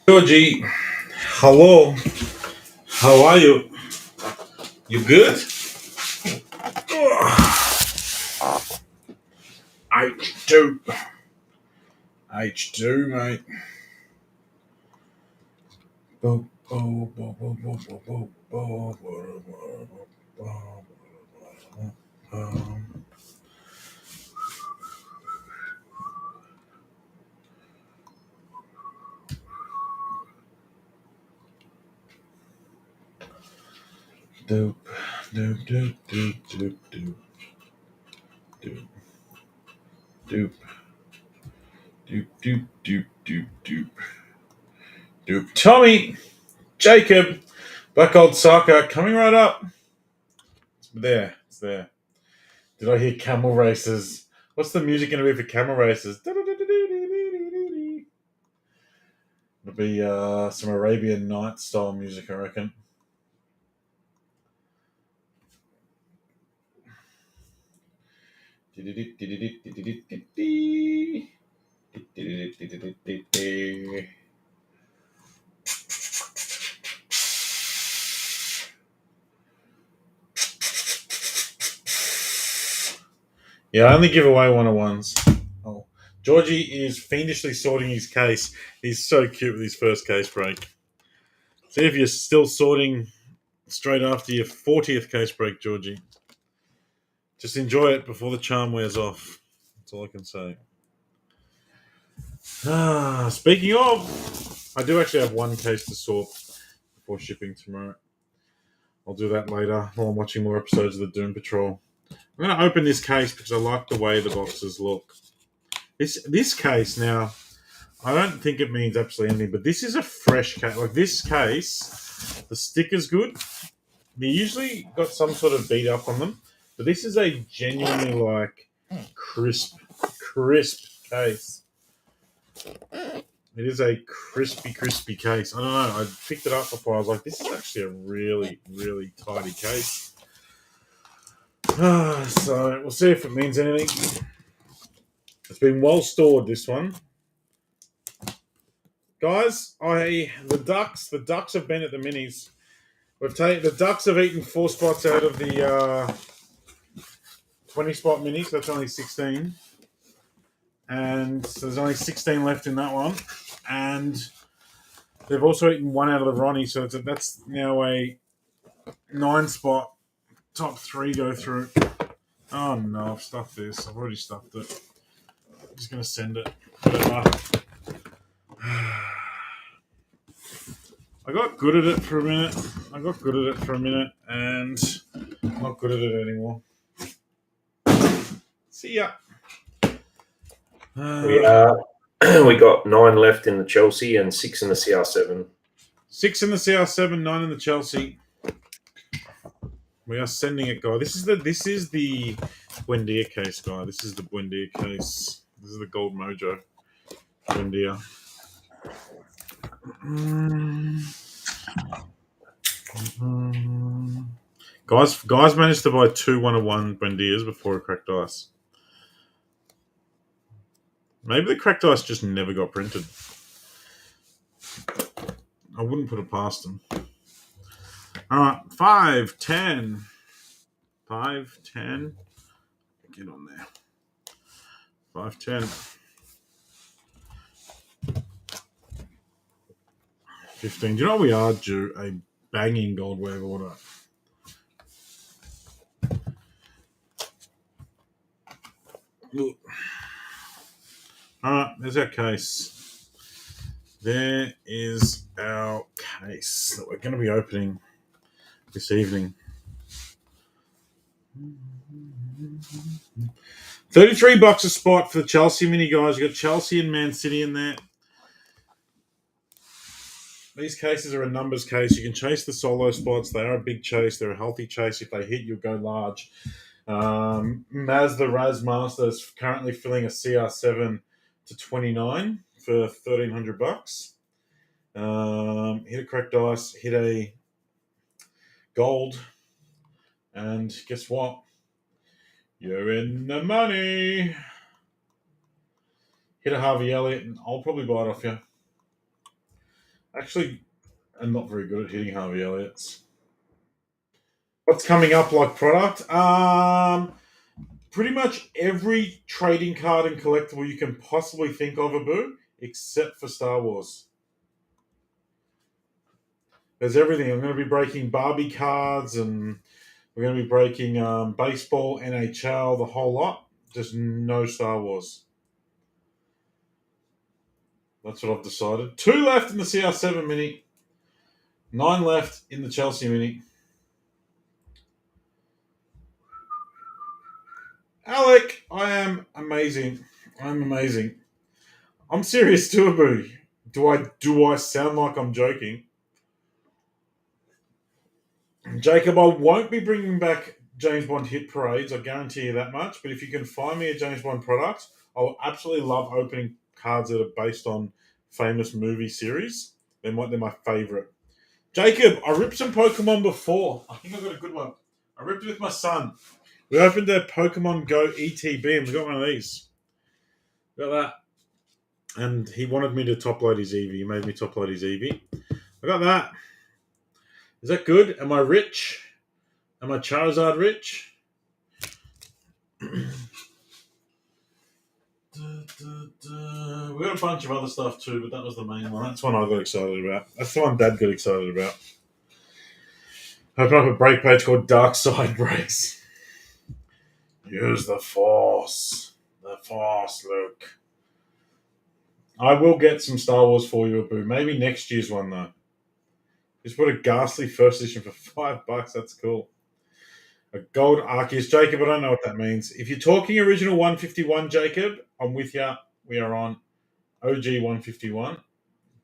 Georgie, hello. How are you? You good? H2. H2, mate. Bo- bo- bo- bo- bo- bo- bo- bo- bo- bo- bo- bo- Doop, doop, doop, doop, doop, doop, doop, doop, doop, doop, doop, doop, doop, doop. Tommy, Jacob, Black Old Soccer, coming right up. It's there. Did I hear camel races? What's the music going to be for camel races? It'll be some Arabian Night style music, I reckon. Yeah, I only give away one-on-ones. Oh. Georgie is fiendishly sorting his case. He's so cute with his first case break. See if you're still sorting straight after your 40th case break, Georgie. Just enjoy it before the charm wears off. That's all I can say. Speaking of, I do actually have one case to sort before shipping tomorrow. I'll do that later while I'm watching more episodes of the Doom Patrol. I'm going to open this case because I like the way the boxes look. This case now, I don't think it means absolutely anything, but this is a fresh case. Like this case, the sticker's good. They usually got some sort of beat up on them, but this is a genuinely like crisp case. It is a crispy case. I don't know. I picked it up before. I was like, this is actually a really, really tidy case. So we'll see if it means anything. It's been well stored, this one. Guys, the Ducks have been at the minis. The Ducks have eaten 4 spots out of the 20 spot minis. So that's only 16. And so there's only 16 left in that one. And they've also eaten 1 out of the Ronnie, so that's now a 9 spot top 3 go through. Oh no, I've stuffed this. I've already stuffed it. I'm just going to send it. Whatever. I got good at it for a minute. And I'm not good at it anymore. See ya. We got 9 left in the Chelsea and 6 in the CR7. 6 in the CR7, 9 in the Chelsea. We are sending it, guy. This is the Buendia case, guy. This is the Buendia case. This is the Gold Mojo Buendia. Guys managed to buy 2 1-of-1 Buendias before it cracked ice. Maybe the cracked ice just never got printed. I wouldn't put it past them. All right, 5, 10. 5, 10. Get on there. 5, 10. 15. Do you know we are due a banging gold wave order? Look. All right, there's our case. There is our case that we're going to be opening this evening. 33 bucks a spot for the Chelsea mini, guys. You've got Chelsea and Man City in there. These cases are a numbers case. You can chase the solo spots. They are a big chase. They're a healthy chase. If they hit, you'll go large. Maz the Raz Master is currently filling a CR7 to 29 for 1,300 bucks. Hit a cracked dice, hit a gold, and guess what? You're in the money. Hit a Harvey Elliott, and I'll probably buy it off you. Actually, I'm not very good at hitting Harvey Elliott's. What's coming up like product? Pretty much every trading card and collectible you can possibly think of, Abu, except for Star Wars. There's everything. I'm going to be breaking Barbie cards, and we're going to be breaking baseball, NHL, the whole lot. Just no Star Wars. That's what I've decided. 2 left in the CR7 mini. 9 left in the Chelsea mini. Alec, I am amazing. I'm amazing. I'm serious too, Abu. Do I sound like I'm joking? Jacob, I won't be bringing back James Bond hit parades. I guarantee you that much. But if you can find me a James Bond product, I will absolutely love opening cards that are based on famous movie series. They're my favourite. Jacob, I ripped some Pokemon before. I think I got a good one. I ripped it with my son. We opened a Pokemon Go ETB and we got one of these. Got that. And he wanted me to top load his Eevee. He made me top load his Eevee. I got that. Is that good? Am I rich? Am I Charizard rich? We got a bunch of other stuff too, but that was the main one. That's one I got excited about. That's the one Dad got excited about. Open up a break page called Dark Side Breaks. Use the Force. The Force, Luke. I will get some Star Wars for you, Abu. Maybe next year's one, though. Just put a ghastly first edition for $5. That's cool. A gold Arceus. Jacob, I don't know what that means. If you're talking original 151, Jacob, I'm with you. We are on OG 151.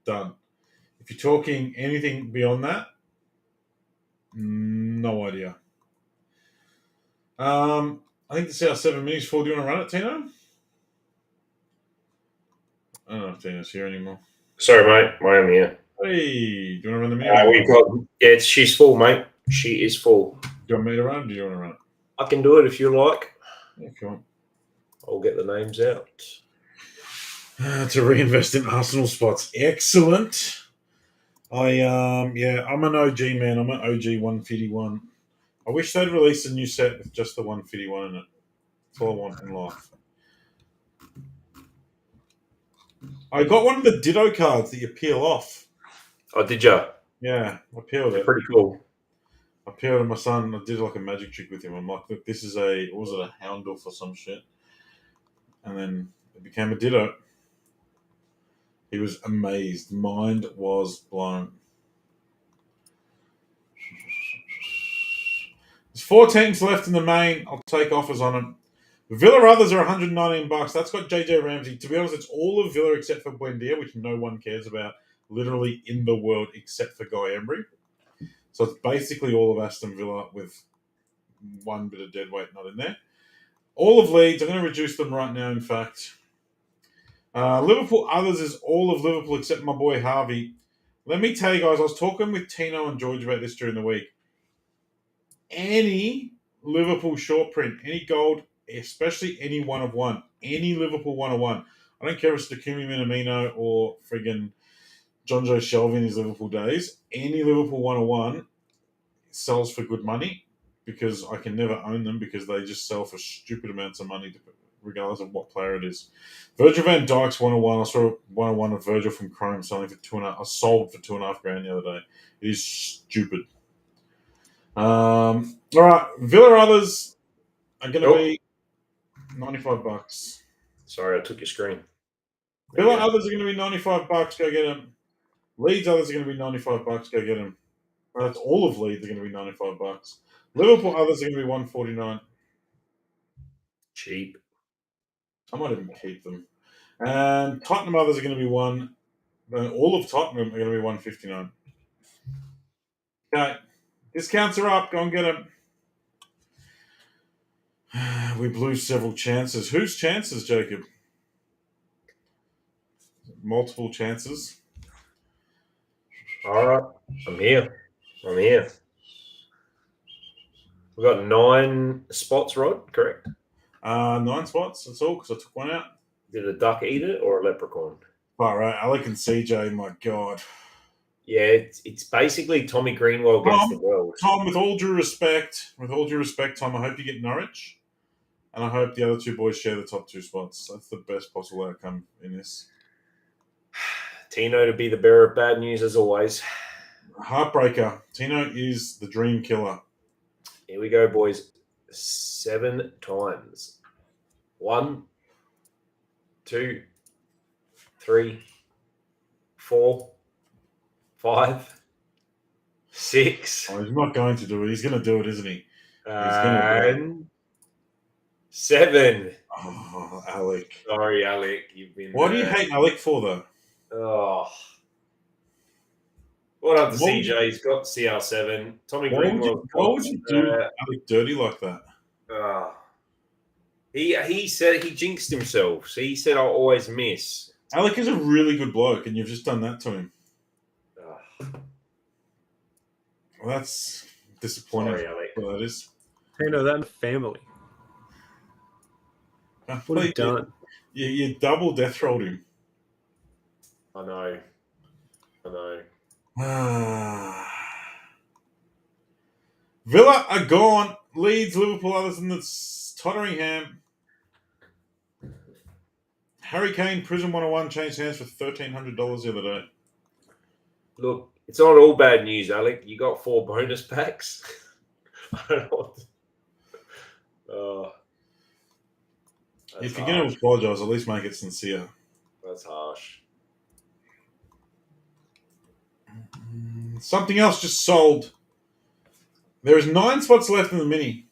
Done. If you're talking anything beyond that, no idea. I think the CR7 Mini's full. Do you want to run it, Tino? I don't know if Tino's here anymore. Sorry, mate. I am here. Hey, do you want to run the Mini? We've got she's full, mate. She is full. Do you want me to run it, or do you want to run it? I can do it if you like. Yeah, come on. I'll get the names out. To reinvest in Arsenal spots. Excellent. I'm an OG man. I'm an OG 151. I wish they'd release a new set with just the 151 in it. That's all I want in life. I got one of the Ditto cards that you peel off. Oh, did you? Yeah, I peeled it. Pretty cool. I peeled it. My son, I did like a magic trick with him. I'm like, look, this is a Houndour or some shit? And then it became a Ditto. He was amazed. Mind was blown. There's 4 teams left in the main. I'll take offers on them. Villa others are $119. That's got JJ Ramsey. To be honest, it's all of Villa except for Buendia, which no one cares about, literally in the world except for Guy Embry. So it's basically all of Aston Villa with one bit of dead weight not in there. All of Leeds, I'm going to reduce them right now, in fact. Liverpool others is all of Liverpool except my boy Harvey. Let me tell you guys, I was talking with Tino and George about this during the week. Any Liverpool short print, any gold, especially any 1 of 1, any Liverpool 1 of 1. I don't care if it's Takumi Minamino or friggin' John Joe Shelby in his Liverpool days. Any Liverpool 1 of 1 sells for good money because I can never own them because they just sell for stupid amounts of money regardless of what player it is. Virgil van Dijk's 1 of 1. I saw 1 of 1 of Virgil from Chrome selling for $2.5. I sold for $2.5 the other day. It is stupid. All right, Villa others are going to be $95. Sorry, I took your screen. Villa others are going to be $95. Go get them. Leeds others are going to be $95. Go get them. That's all of Leeds are going to be $95. Liverpool others are going to be $149. Cheap. I might even keep them. And Tottenham others are going to be all of Tottenham are going to be $159. Okay, discounts are up. Go and get them. We blew several chances. Whose chances, Jacob? Multiple chances. All right, I'm here. We've got 9 spots, Rod, correct? 9 spots, that's all, because I took one out. Did a duck eat it or a leprechaun? All right, Alec and CJ, my God. Yeah, it's basically Tommy Greenwell against the world. Tom, with all due respect, Tom, I hope you get Norwich, and I hope the other two boys share the top 2 spots. That's the best possible outcome in this. Tino to be the bearer of bad news as always. Heartbreaker. Tino is the dream killer. Here we go, boys. 7 times. 1, 2, 3, 4, 5, 6. Oh, he's not going to do it. He's going to do it, isn't he? And 7. Oh, Alec. Sorry, Alec. You've been. Why do you hate Alec for, though? Oh. Well done to CJ. He's got CR7. Tommy Greenwell. Why would you do Alec dirty like that? He said he jinxed himself. So he said I'll always miss. Alec is a really good bloke, and you've just done that to him. Well, that's disappointing. Sorry, Alec. Well, that is. Hey, no, that in family. What have you done? You double death rolled him. I know. Villa are gone. Leeds, Liverpool, others in the Tottenham. Harry Kane, Prizm 101 changed hands for $1,300 the other day. Look, it's not all bad news, Alec. You got 4 bonus packs. I don't know what if you're going to apologise, at least make it sincere. That's harsh. Something else just sold. There is 9 spots left in the mini.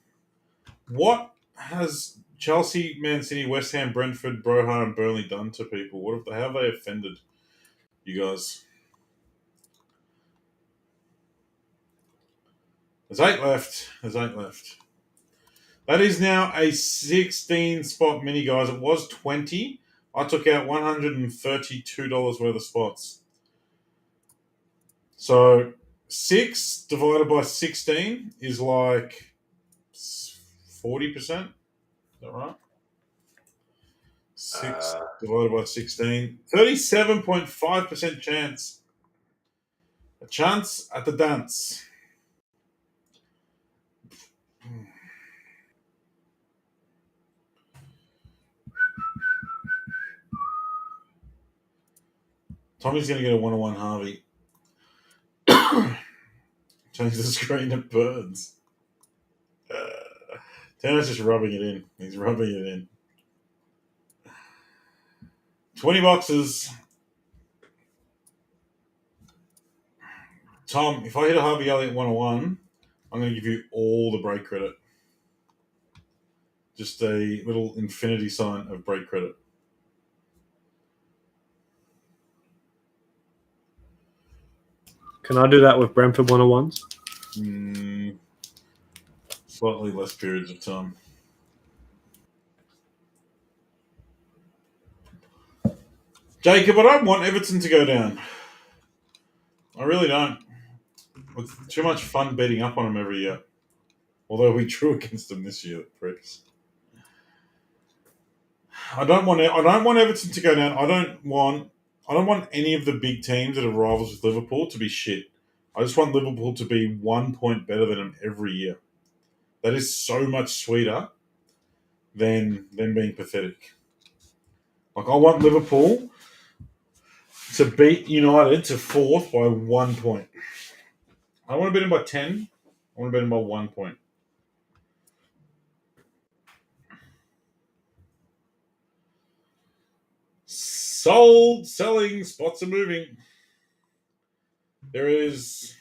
What has Chelsea, Man City, West Ham, Brentford, Broha, and Burnley done to people? How have they offended you guys? There's 8 left. That is now a 16-spot mini, guys. It was 20. I took out $132 worth of spots. So 6 divided by 16 is like 40%. Is that right? 6 divided by 16. 37.5% chance. A chance at the dance. Tommy's going to get a 101 Harvey. Change the screen, it burns. Tanner's just rubbing it in. He's rubbing it in. 20 boxes. Tom, if I hit a Harvey Elliott 101, I'm going to give you all the break credit. Just a little infinity sign of break credit. Can I do that with Brentford 101s? Slightly less periods of time. Jacob, I don't want Everton to go down. I really don't. It's too much fun betting up on them every year. Although we drew against them this year, pricks. I don't want Everton to go down. I don't want any of the big teams that are rivals with Liverpool to be shit. I just want Liverpool to be 1 point better than them every year. That is so much sweeter than them being pathetic. Like, I want Liverpool to beat United to 4th by 1 point. I don't want to beat them by 10. I want to beat them by 1 point. Sold, selling, spots are moving. There is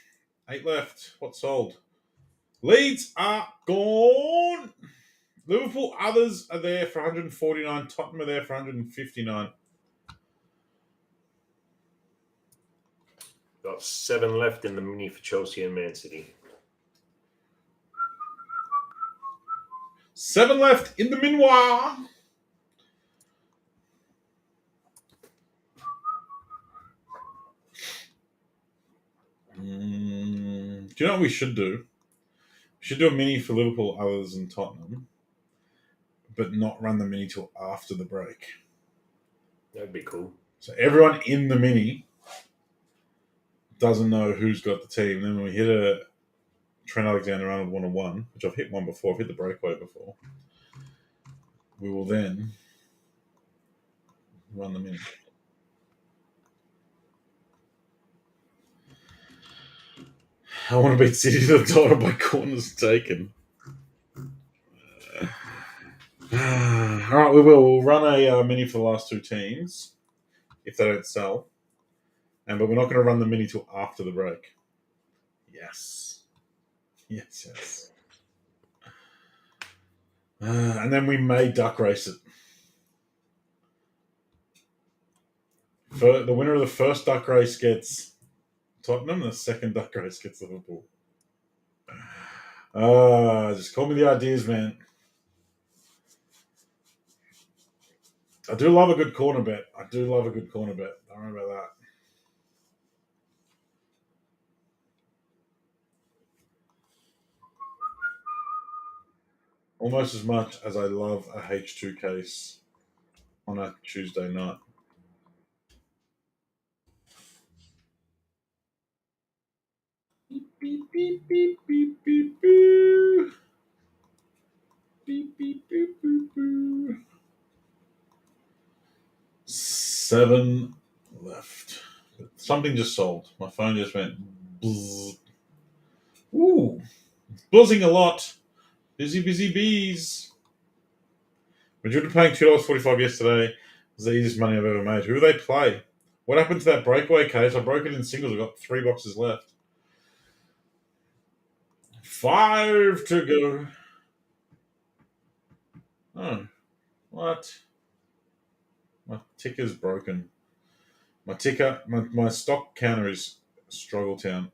8 left. What's sold? Leeds are gone. Liverpool others are there for 149. Tottenham are there for 159. Got 7 left in the mini for Chelsea and Man City. 7 left in the minoir. Do you know what we should do? We should do a mini for Liverpool, others, and Tottenham, but not run the mini till after the break. That'd be cool. So everyone in the mini doesn't know who's got the team. And then when we hit a Trent Alexander-Arnold 1-1, which I've hit one before, I've hit the breakaway before, we will then run them in. I want to beat City to the title by corners taken. All right, we will. We'll run a mini for the last two teams if they don't sell, but we're not going to run the mini till after the break. Yes. And then we may duck race it. The winner of the first duck race gets Tottenham, the second duck race gets Liverpool. Just call me the ideas, man. I do love a good corner bet. Don't worry about that. Almost as much as I love a H2 case on a Tuesday night. Beep, beep, beep, beep, beep, beep, boo. Beep, beep, beep, beep, boo. 7 left. Something just sold. My phone just went buzz. Ooh, buzzing a lot. Busy bees. Madrid were paying $2.45 yesterday. It was the easiest money I've ever made. Who do they play? What happened to that breakaway case? I broke it in singles. I've got 3 boxes left. 5 to go. Oh, what? My ticker's broken. My stock counter is Struggle Town.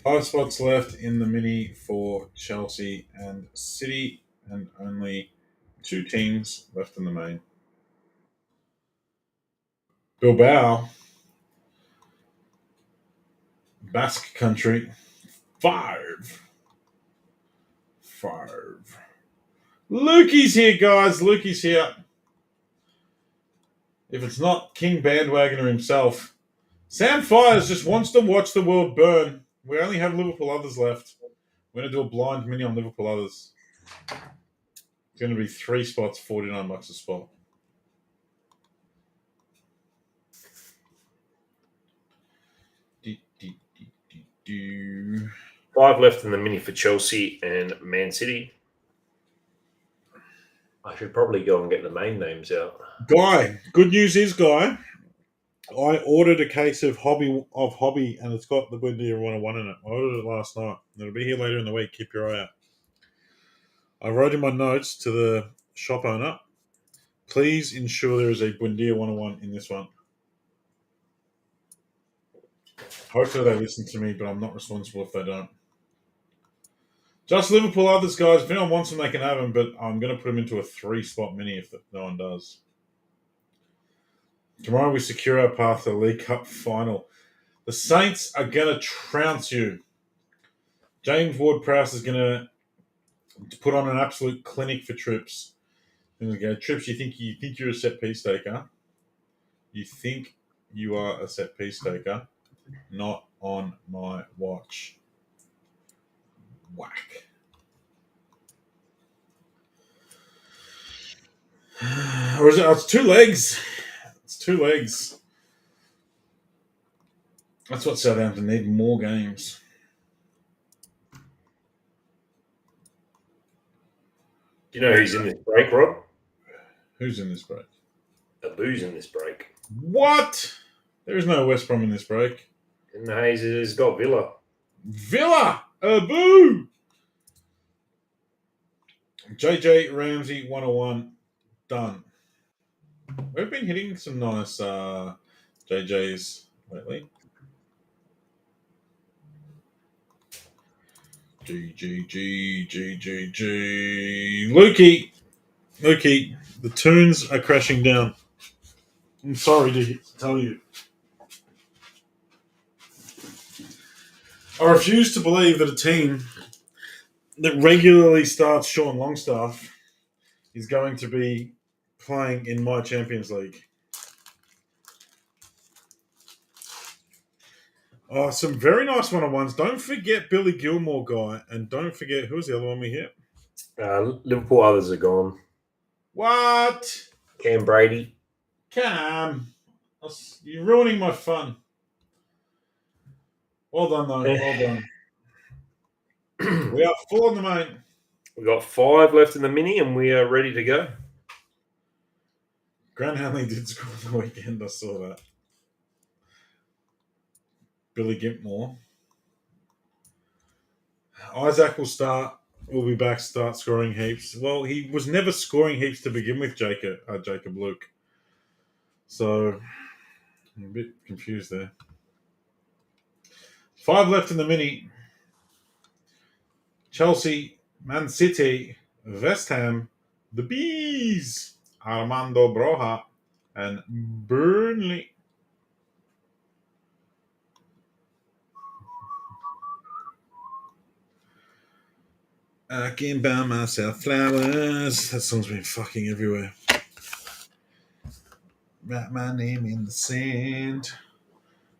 5 spots left in the mini for Chelsea and City, and only 2 teams left in the main. Bilbao, Basque Country, 5. Lukey's here, guys. Lukey's here. If it's not King Bandwagoner himself, Sam Fires just wants to watch the world burn. We only have Liverpool others left. We're going to do a blind mini on Liverpool others. It's going to be 3 spots, $49 a spot. Do. 5 left in the mini for Chelsea and Man City. I should probably go and get the main names out. Guy, good news is, Guy, I ordered a case of Hobby, and it's got the Buendia 101 in it. I ordered it last night. It'll be here later in the week. Keep your eye out. I wrote in my notes to the shop owner, please ensure there is a Buendia 101 in this one. Hopefully they listen to me, but I'm not responsible if they don't. Just Liverpool others, guys. If anyone wants them, they can have them, but I'm going to put them into a 3-spot mini if no one does. Tomorrow we secure our path to the League Cup final. The Saints are going to trounce you. James Ward-Prowse is going to put on an absolute clinic for Trips. And go, Trips, you think you're a set piece taker? You think you are a set piece taker? Not on my watch. Whack. Or is it? Oh, it's 2 legs. It's 2 legs. That's what Southampton need. More games. Do you know who's in this break, Rob? Who's in this break? Abu's in this break. What? There is no West Brom in this break. And Hayes has got Villa. Villa! Abu! JJ Ramsey 101. Done. We've been hitting some nice JJs lately. G. Lukey, the tunes are crashing down. I'm sorry to tell you. I refuse to believe that a team that regularly starts Sean Longstaff is going to be playing in my Champions League. Oh, some very nice one-on-ones. Don't forget Billy Gilmore guy, and don't forget who was the other one we hit. Liverpool others are gone. What? Cam Brady. Cam, you're ruining my fun. Well done, though. Well done. We are full on the main. We've got 5 left in the mini, and we are ready to go. Grant Hanley did score on the weekend. I saw that. Billy Gilmore. Isaac will be back, start scoring heaps. Well, he was never scoring heaps to begin with, Jacob Luke. So, I'm a bit confused there. 5 left in the mini. Chelsea, Man City, West Ham, the Bees, Armando Broja, and Burnley. I can buy myself flowers. That song's been fucking everywhere. Write my name in the sand.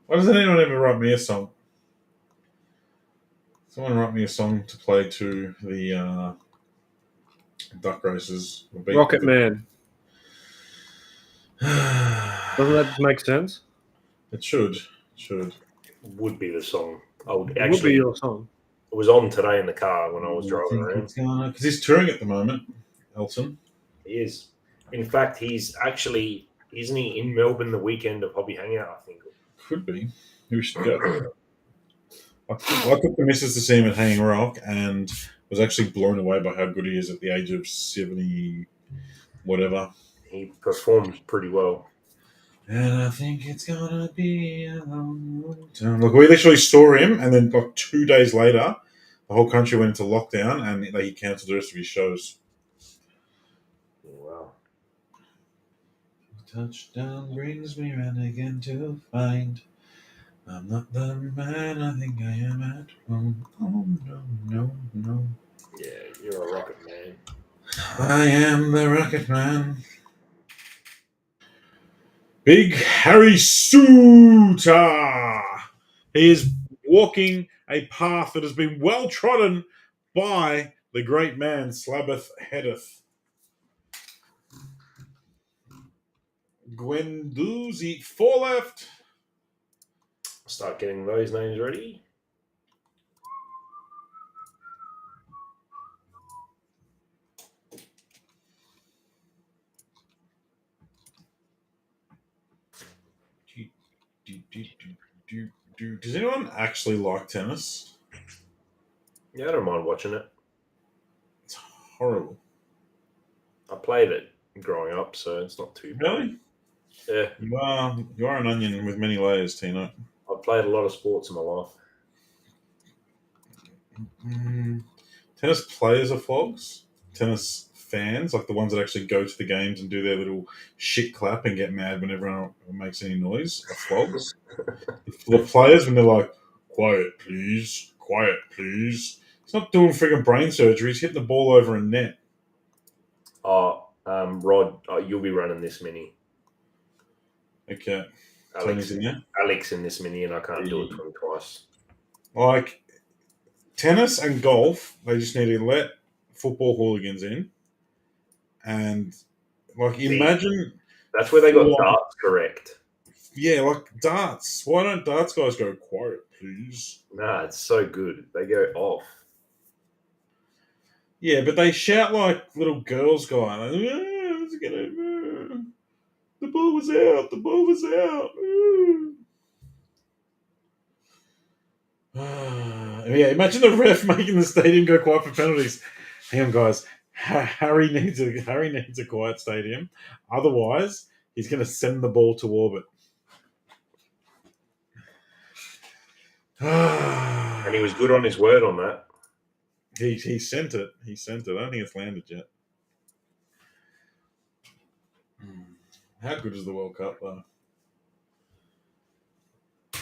Why doesn't anyone ever write me a song? Someone write me a song to play to the duck races. Rocket Man. Doesn't that make sense? It should. Should. Would be the song. I would It would be actually. your song. It was on today in the car when I was driving around. Because he's touring at the moment, Elton. He is. In fact, he's actually, isn't he in Melbourne the weekend of Hobby Hangout, I think? Could be. Maybe we should go. I took the missus to see him at Hanging Rock and was actually blown away by how good he is at the age of 70, whatever. He performs pretty well. And I think it's gonna be a long time. Look, we literally saw him, and then like 2 days later, the whole country went into lockdown, and he cancelled the rest of his shows. Wow. Touchdown brings me round again to find I'm not the man I think I am at home. Oh no. Yeah, you're a rocket man. I am the Rocket Man. Big Harry Suter. He is walking a path that has been well trodden by the great man Slabbeth Headeth. Gwendouzi, 4 left. Start getting those names ready. Does anyone actually like tennis? Yeah, I don't mind watching it. It's horrible. I played it growing up, so it's not too bad. Really? Yeah. You are an onion with many layers, Tino. I've played a lot of sports in my life. Tennis players are flogs. Tennis fans, like the ones that actually go to the games and do their little shit clap and get mad when everyone makes any noise, are flogs. The players, when they're like, quiet, please. He's not doing friggin' brain surgery. He's hitting the ball over a net. Rod, you'll be running this mini. Okay. Tony's in there. Alex in this mini, and I can't do it twice. Like, tennis and golf, they just need to let football hooligans in. And, like, imagine... That's where they got darts correct. Yeah, like darts. Why don't darts guys go, quiet, please? Nah, it's so good. They go off. Yeah, but they shout like little girls going, the ball was out, the ball was out. Yeah, imagine the ref making the stadium go quiet for penalties. Hang on, guys. Harry needs a quiet stadium. Otherwise, he's going to send the ball to orbit. And he was good on his word on that. He sent it. He sent it. I don't think it's landed yet. How good is the World Cup, though?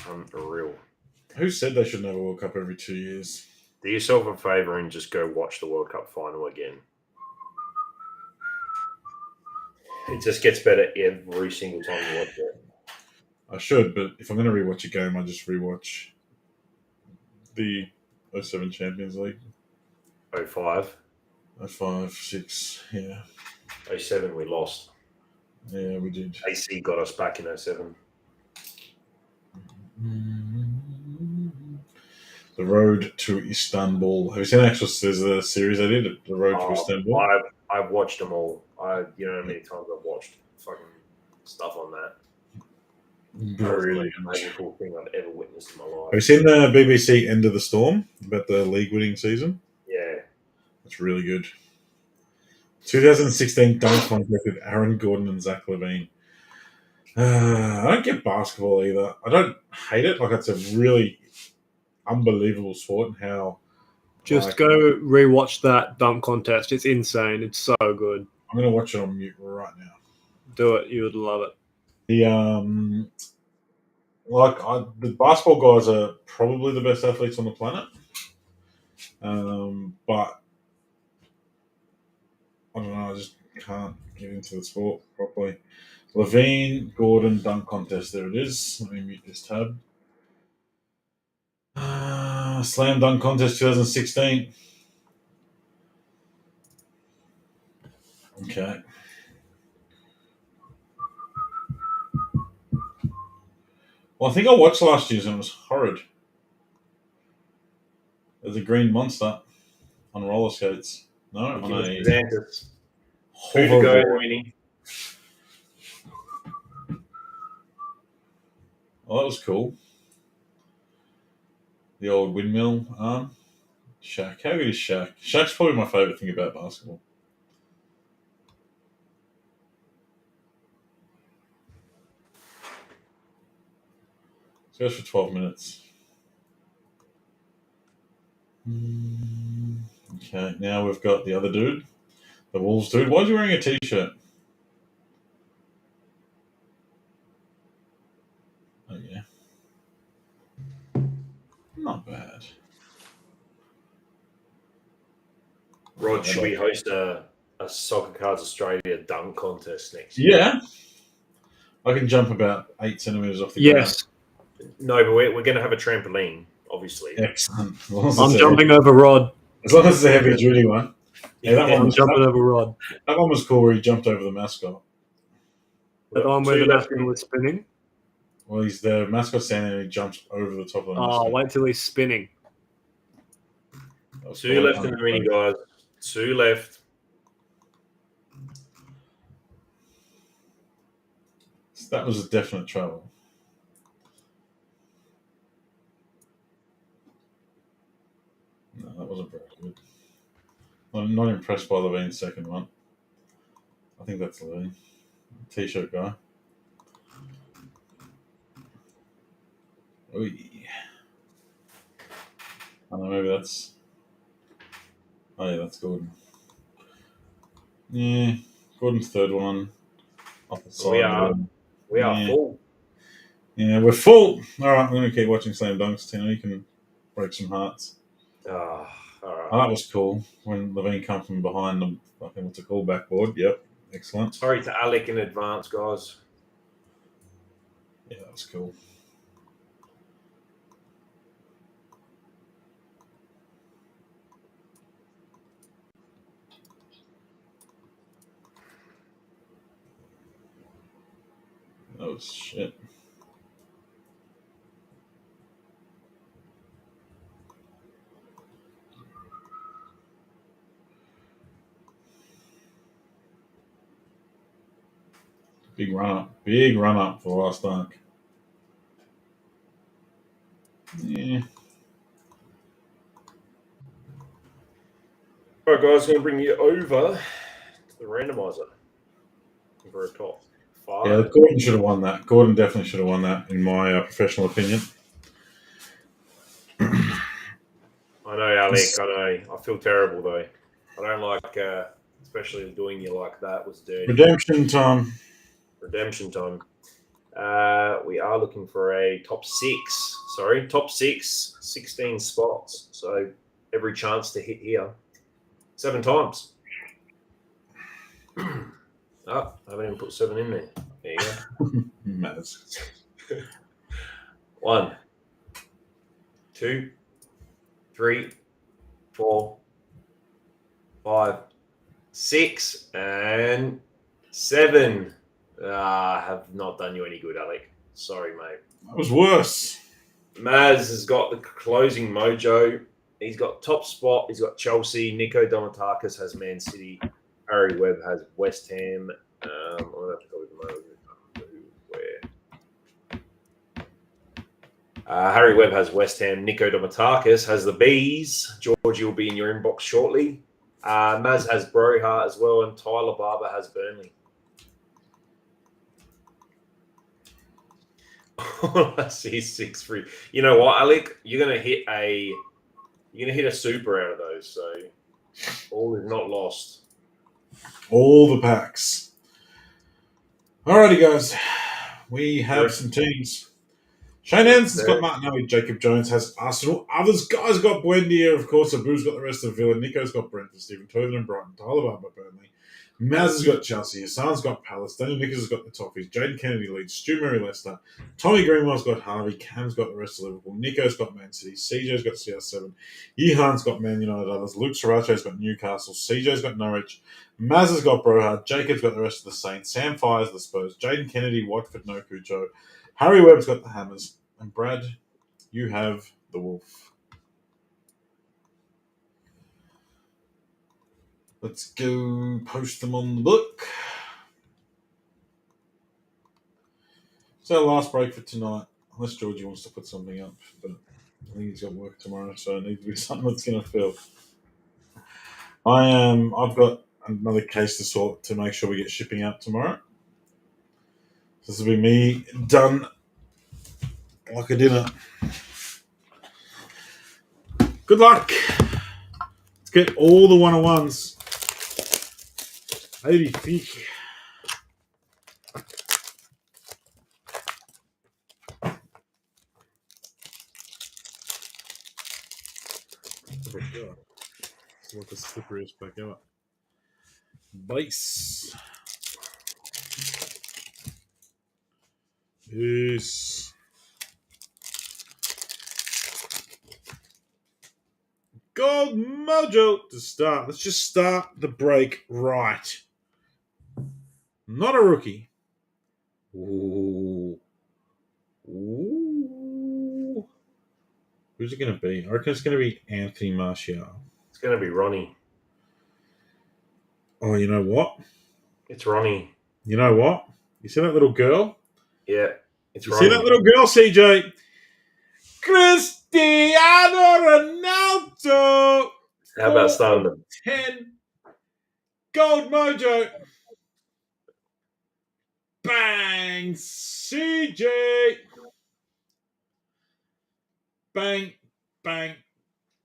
Unreal. Who said they shouldn't have a World Cup every 2 years? Do yourself a favour and just go watch the World Cup final again. It just gets better every single time you watch it. I should, but if I'm going to rewatch a game, I just rewatch the 07 Champions League? 05. 05, 6, yeah. 07 we lost. Yeah, we did. AC got us back in 07. The Road to Istanbul. Have you seen there's a series I did, The Road to Istanbul? I've watched them all. You know how many times I've watched fucking stuff on that. That was the most magical thing I've ever witnessed in my life. Have you seen the BBC End of the Storm about the league winning season? Yeah. That's really good. 2016 dunk contest with Aaron Gordon and Zach LaVine. I don't get basketball either. I don't hate it. Like, it's a really unbelievable sport and how... Just go rewatch that dunk contest. It's insane. It's so good. I'm going to watch it on mute right now. Do it. You would love it. The basketball guys are probably the best athletes on the planet. But I don't know, I just can't get into the sport properly. Levine, Gordon, dunk contest. There it is. Let me mute this tab. Slam dunk contest 2016. Okay. Well, I think I watched last year's and it was horrid. There's a green monster on roller skates. No, on a Who to go, Winnie? Oh, that was cool. The old windmill arm. Shaq. How good is Shaq? Shaq's probably my favourite thing about basketball. Let's go for 12 minutes. Okay, now we've got the other dude. The Wolves dude. Why is he wearing a t-shirt? Oh, yeah. Not bad. Rod, should we host a Soccer Cards Australia dunk contest next year? Yeah. I can jump about 8 centimetres off the ground. No, but we're going to have a trampoline, obviously. Excellent. I'm jumping over Rod. As long as it's a heavy duty one. Yeah, that one I'm was jumping over Rod. That one was cool where he jumped over the mascot. The one where the mascot was spinning? Well, he's the mascot standing and he jumps over the top of the mascot. Oh, wait till he's spinning. Two left in the arena, guys. 2 left. That was a definite trouble. No, that wasn't very good. I'm not impressed by Levine's second one. I think that's Levine. T-shirt guy. Oy. I don't know, maybe that's... Oh, yeah, that's Gordon. Yeah, Gordon's third one. Off the side. We are full. Yeah, we're full. All right, I'm going to keep watching Slam Dunks. Tino, you can break some hearts. All right. Oh, that was cool. When Levine come from behind them, fucking what's it called? Backboard. Yep, excellent. Sorry to Alec in advance, guys. Yeah, that was cool. That was shit. Big run up for the last dunk. Yeah. All right, guys, going to bring you over to the randomizer for a top 5. Yeah, Gordon should have won that. Gordon definitely should have won that, in my professional opinion. I know, Alec. I know. I feel terrible though. I don't like, especially doing you like that was dirty. Redemption time. We are looking for a top 6. Sorry, top 6, 16 spots. So every chance to hit here 7 times. I haven't even put 7 in there. There you go. Matters. 1, 2, 3, 4, 5, 6, and 7. Have not done you any good, Alec. Sorry, mate. That was worse. Maz has got the closing mojo. He's got top spot. He's got Chelsea. Nico Domatakis has Man City. Harry Webb has West Ham. I'm going to have to go with the mojo. Harry Webb has West Ham. Nico Domatakis has the Bees. Georgie will be in your inbox shortly. Maz has Broha as well, and Tyler Barber has Burnley. I see 6 free. You know what, Alec? You're gonna hit a super out of those. So all is not lost. All the packs. Alrighty, guys. We have some teams. Shane Anderson's got Martinelli. Jacob Jones has Arsenal. Others guys got Buendia, of course. Abu's got the rest of Villa. Nico's got Brentford. Stephen Toven and Brighton. Tyler Barber, Burnley. Maz has got Chelsea. Hassan's got Palace. Daniel Nichols has got the Toffees. Jaden Kennedy leads. Stu Murray Leicester. Tommy Greenwell's got Harvey. Cam's got the rest of Liverpool. Nico's got Man City. CJ's got CR7. Yehan's got Man United. Others. Luke Sriracha's got Newcastle. CJ's got Norwich. Maz has got Brohard. Jacob's got the rest of the Saints. Sam Fires the Spurs. Jaden Kennedy, Watford, no Cujo. Harry Webb's got the Hammers. And Brad, you have the Wolf. Let's go post them on the book. It's our last break for tonight. Unless Georgie wants to put something up. But I think he's got work tomorrow, so it needs to be something that's going to fill. I've got another case to sort to make sure we get shipping out tomorrow. This will be me done like a dinner. Good luck. Let's get all the 101s. 80 feet. It's like the slipperiest back ever. Base. Peace. Gold Mojo to start. Let's just start the break right. Not a rookie. Ooh. Ooh. Who's it going to be? I reckon it's going to be Anthony Martial. It's going to be Ronnie. Oh, you know what? It's Ronnie. You know what? You see that little girl? Yeah, it's you Ronnie. See that little girl, CJ? Cristiano Ronaldo. How about starting them? 10 Gold Mojo. Bang, CJ. Bang, bang,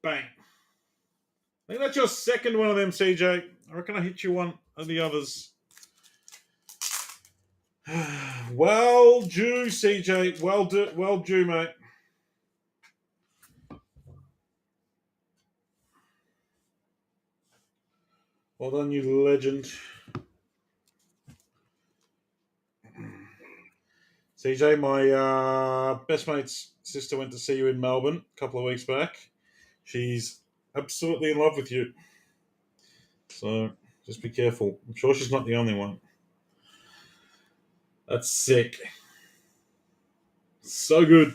bang. I think that's your second one of them, CJ. I reckon I hit you one of the others. Well due, CJ. Well due, mate. Well done, you legend. CJ, my best mate's sister went to see you in Melbourne a couple of weeks back. She's absolutely in love with you. So just be careful. I'm sure she's not the only one. That's sick. So good.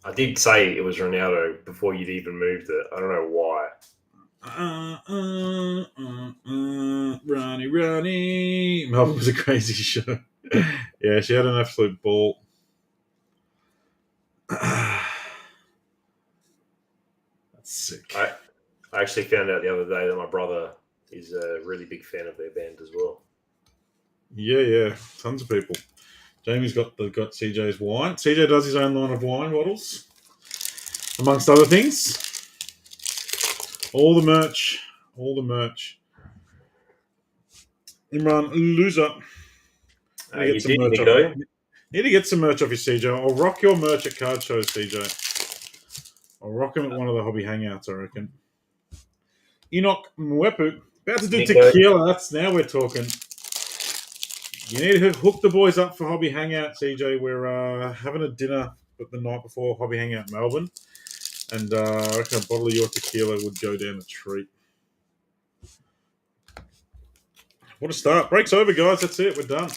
I did say it was Ronaldo before you'd even moved it. I don't know why. Ronnie. Melbourne was a crazy show. Yeah, she had an absolute ball. That's sick. I actually found out the other day that my brother is a really big fan of their band as well. Yeah. Tons of people. Jamie's got CJ's wine. CJ does his own line of wine bottles, amongst other things. All the merch. Imran, loser. You did, Nico. Need to get some merch off your CJ. I'll rock your merch at card shows, CJ. I'll rock them at one of the hobby hangouts, I reckon. Enoch Mwepu. About to do Nico. tequila. That's now we're talking. You need to hook the boys up for hobby hangout, CJ. We're having a dinner but the night before hobby hangout in Melbourne, and I reckon a bottle of your tequila would go down a treat. What a start! Break's over, guys. That's it. We're done.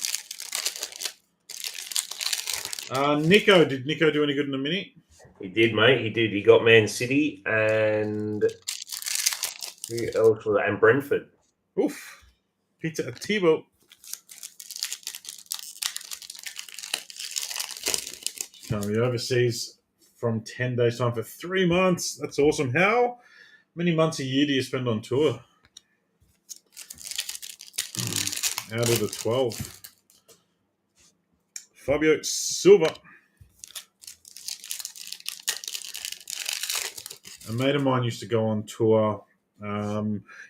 Nico, did Nico do any good in the mini? He did, mate. He did. He got Man City and who else was that? And Brentford. Oof. Pizza Ativo. Coming overseas from 10 days time for 3 months. That's awesome. How many months a year do you spend on tour? Out of the 12. Fabio Silva. A mate of mine used to go on tour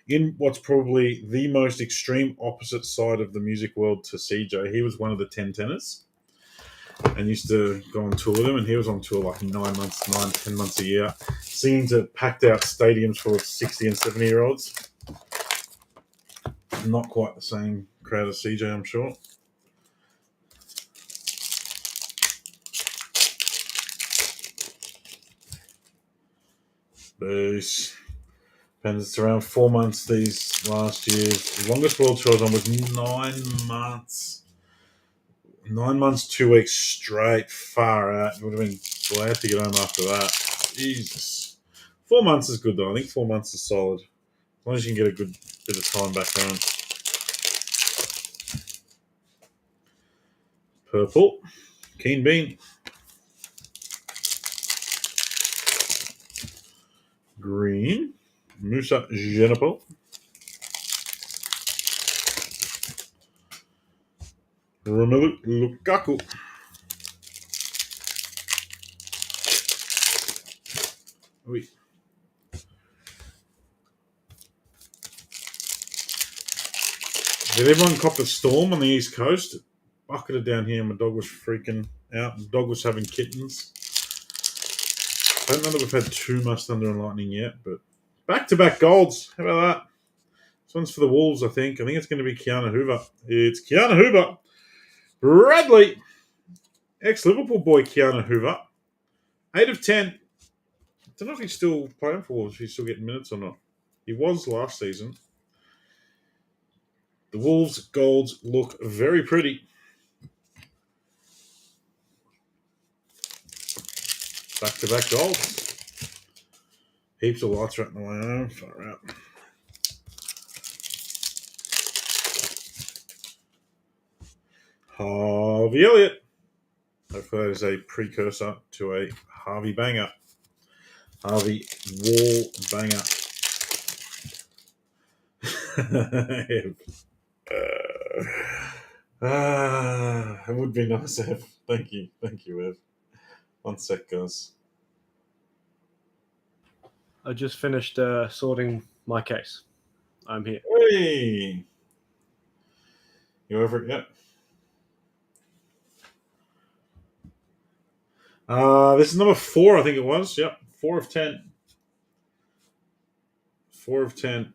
in what's probably the most extreme opposite side of the music world to CJ. He was one of the 10 tenors and used to go on tour with him, and he was on tour like 10 months a year, singing to packed out stadiums full of 60 and 70-year-olds. Not quite the same crowd as CJ, I'm sure. Boost. And it's around 4 months these last years. The longest world tour I was on was 9 months. 9 months, 2 weeks straight, far out. Would have been glad to get home after that. Jesus. 4 months is good though. I think 4 months is solid. As long as you can get a good bit of time back home. Purple. Keen Bean. Green. Musa Genepo. Romelu Lukaku. Oui. Did everyone cop the storm on the East Coast? It bucketed down here. My dog was freaking out. The dog was having kittens. I don't know that we've had too much thunder and lightning yet, but back-to-back golds. How about that? This one's for the Wolves, I think. I think it's going to be Keanu Hoover. It's Keanu Hoover. Bradley. Ex-Liverpool boy Keanu Hoover. 8 of 10. I don't know if he's still playing for Wolves, if he's still getting minutes or not. He was last season. The Wolves' golds look very pretty. Back-to-back golds. Heaps of lights right in the way home. Far out. Harvey Elliott. Hopefully that is a precursor to a Harvey banger. Harvey Wall banger. It would be nice, Ev. Thank you, Ev. 1 sec, guys. I just finished sorting my case. I'm here. Hey! You over it yet? This is number 4, I think it was. Yep, 4 of 10. 4 of 10.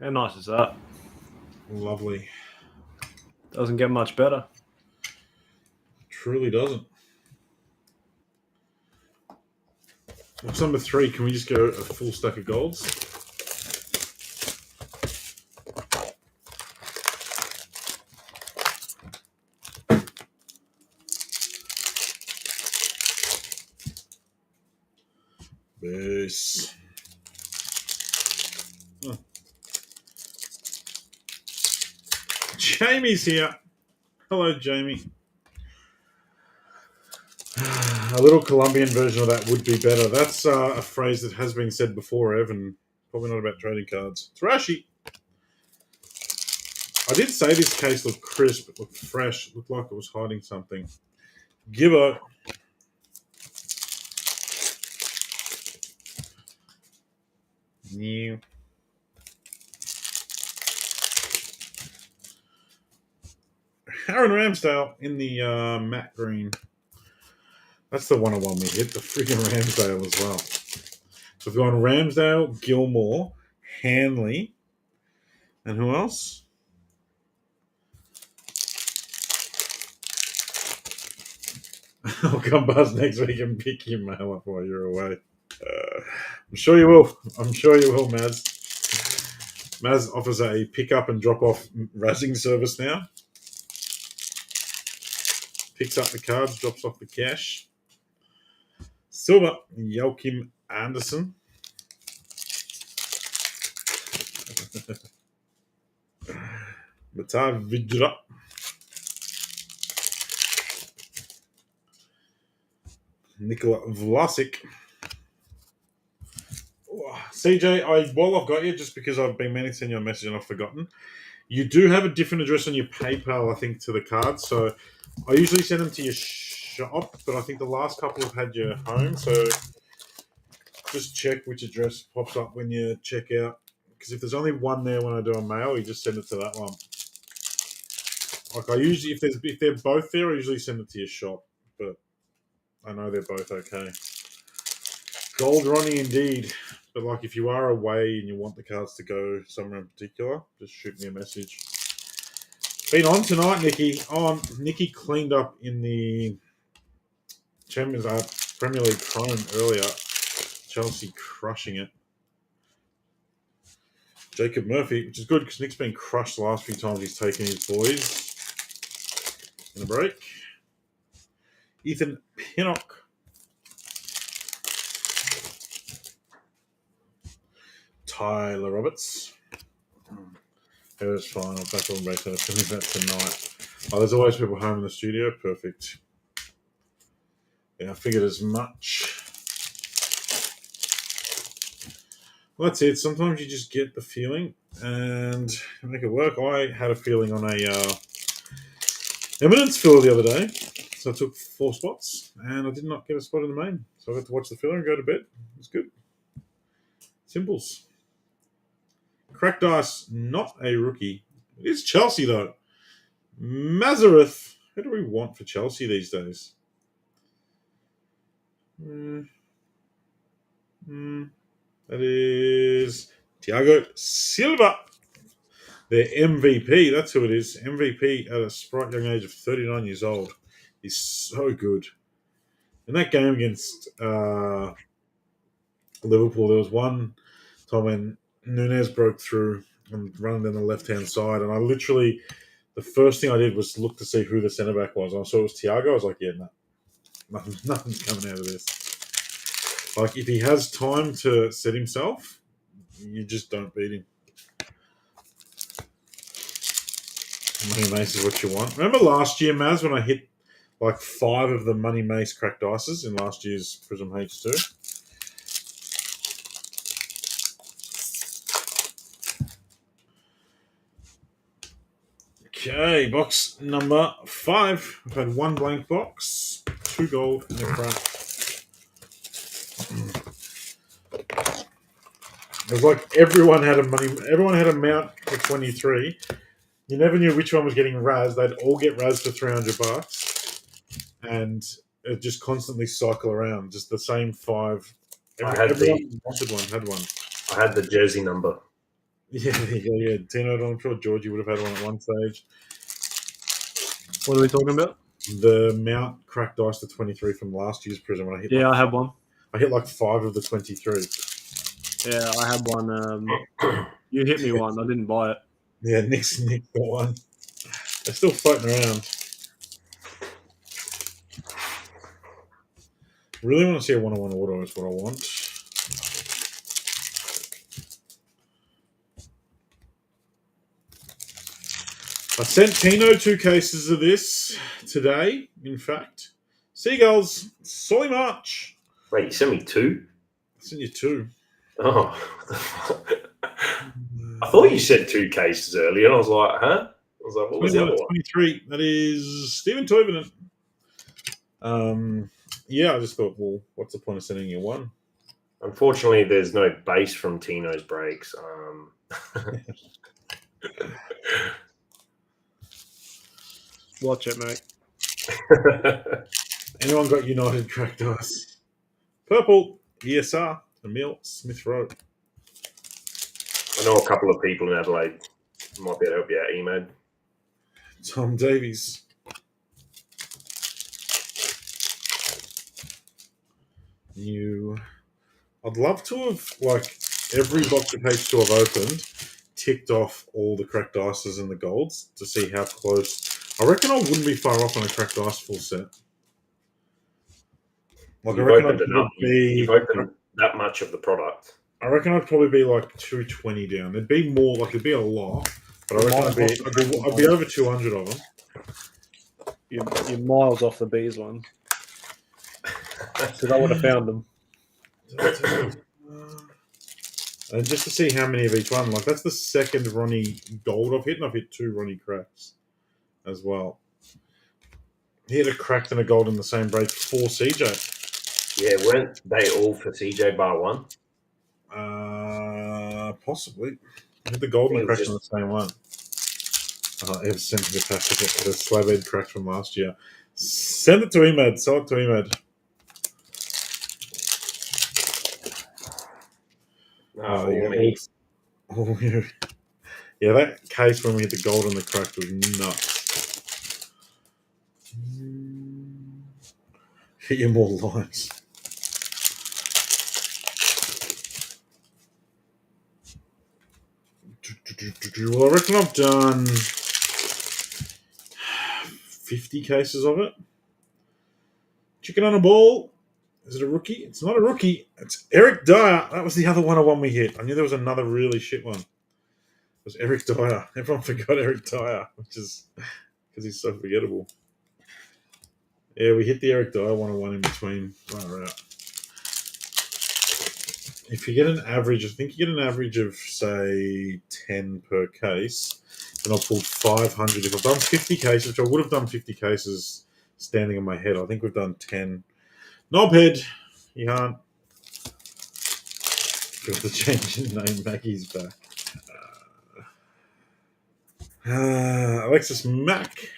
How nice is that? Lovely. Doesn't get much better. Truly doesn't. What's number 3? Can we just go a full stack of golds? Base. Oh. Jamie's here. Hello, Jamie. A little Colombian version of that would be better. That's a phrase that has been said before, Evan. Probably not about trading cards. It's Rashi. I did say this case looked crisp. It looked fresh. It looked like it was hiding something. Gibbo. New. Aaron Ramsdale in the matte green. That's the 101 we hit. The freaking Ramsdale as well. So we've gone Ramsdale, Gilmore, Hanley, and who else? I'll come past next week and pick your mail up while you're away. I'm sure you will. I'm sure you will, Maz. Maz offers a pick up and drop off razzing service now. Picks up the cards, drops off the cash. Silver, Joachim Anderson. Matar Vidra. Nikola Vlasic. CJ, while I've got you, just because I've been meaning to send you a message and I've forgotten, you do have a different address on your PayPal, I think, to the cards. So I usually send them to your shop, but I think the last couple have had your home. So just check which address pops up when you check out. Because if there's only one there when I do a mail, you just send it to that one. Like I usually, if they're both there, I usually send it to your shop. But I know they're both okay. Gold Ronnie indeed. But like if you are away and you want the cards to go somewhere in particular, just shoot me a message. Been on tonight, Nikki. Nikki cleaned up in the Champions Premier League Chrome earlier. Chelsea crushing it. Jacob Murphy, which is good because Nick's been crushed the last few times he's taken his boys in a break. Ethan Pinnock. Tyler Roberts. It was fine. I'm back on base. I'll finish that tonight. Oh, there's always people home in the studio. Perfect. Yeah, I figured as much. Well, that's it. Sometimes you just get the feeling and make it work. I had a feeling on a Eminence filler the other day. So I took 4 spots and I did not get a spot in the main. So I got to watch the filler and go to bed. It's good. Simples. Crack dice, not a rookie. It is Chelsea, though. Mazareth. Who do we want for Chelsea these days? That is Thiago Silva. Their MVP. That's who it is. MVP at a sprite young age of 39 years old. He's so good. In that game against Liverpool, there was one time when Nunez broke through and running down the left-hand side, and I literally, the first thing I did was look to see who the centre-back was. And I saw it was Thiago. I was like, yeah, no, nothing's coming out of this. Like, if he has time to set himself, you just don't beat him. Money Mace is what you want. Remember last year, Maz, when I hit like 5 of the Money Mace cracked ices in last year's Prizm H2? Okay, box number 5. I've had 1 blank box, 2 gold, and a crack. It was like everyone had a mount for 23. You never knew which one was getting Raz. They'd all get Raz for $300, and it just constantly cycle around. Just the same 5. Everyone wanted one, had one. I had the jersey number. Yeah. Tino, I'm sure Georgie would have had one at one stage. What are we talking about? The mount cracked dice to 23 from last year's Prizm. When I had one. I hit like 5 of the 23. Yeah, I had one. You hit me one. I didn't buy it. Yeah, Nick got one. They're still floating around. Really want to see a 1-on-1 auto is what I want. I sent Tino 2 cases of this today, in fact. Seagulls, Solly March. Wait, you sent me 2? I sent you 2. Oh. I thought you said 2 cases earlier, and I was like, huh? I was like, what was the other one? 23. That is Stephen Toivonen. Yeah, I just thought, well, what's the point of sending you 1? Unfortunately, there's no base from Tino's breaks. Watch it, mate. Anyone got United cracked dice? Purple, ESR, Emil Smith Rowe. I know a couple of people in Adelaide might be able to help you out, Emad. Tom Davies. I'd love to have, like, every box of H2 I've opened, ticked off all the cracked ices and the golds to see how close. I reckon I wouldn't be far off on a cracked ice full set. Like, You've I reckon opened I'd enough. be. You've opened that much of the product. I reckon I'd probably be like 220 down. It'd be more, like, it'd be a lot, but I reckon I'd be over 200 of them. You're miles off the bees one. Because I would have found them. And just to see how many of each one, like, that's the second Ronnie gold I've hit, and I've hit 2 Ronnie cracks as well. He had a cracked and a gold in the same break for CJ. Yeah, weren't they all for CJ bar one? Possibly. I hit the gold and the cracked just... on the same one. Ever sent me the packet, the slab head cracked from last year. Send it to Emad. Sell it to Emad. Yeah, that case when we hit the gold and the cracked was nuts. Hit you more lines. Well, I reckon I've done 50 cases of it. Chicken on a ball. Is it a rookie? It's not a rookie. It's Eric Dyer. That was the other one we hit. I knew there was another really shit one. It was Eric Dyer. Everyone forgot Eric Dyer, which is because he's so forgettable. Yeah, we hit the Eric Dyer 101 in between. Right. If you get an average, I think you get an average of, say, 10 per case. Then I pulled 500. If I've done 50 cases, which I would have done 50 cases standing on my head, I think we've done 10. Knobhead, you can't. Got the change in name. Maggie's back. Alexis Mack.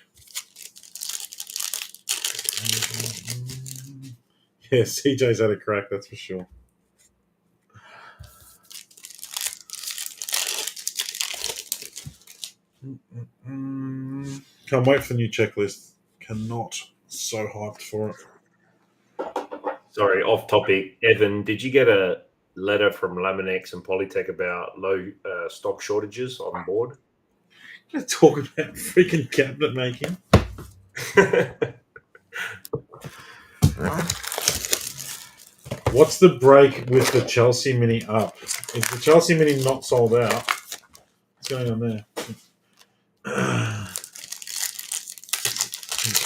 Yeah, CJ's had a crack, that's for sure. Can't wait for the new checklist. Cannot. So hyped for it. Sorry, off topic. Evan, did you get a letter from Laminex and Polytech about low stock shortages on board? Let's talk about freaking cabinet making. What's the break with the Chelsea Mini up? Is the Chelsea Mini not sold out? What's going on there?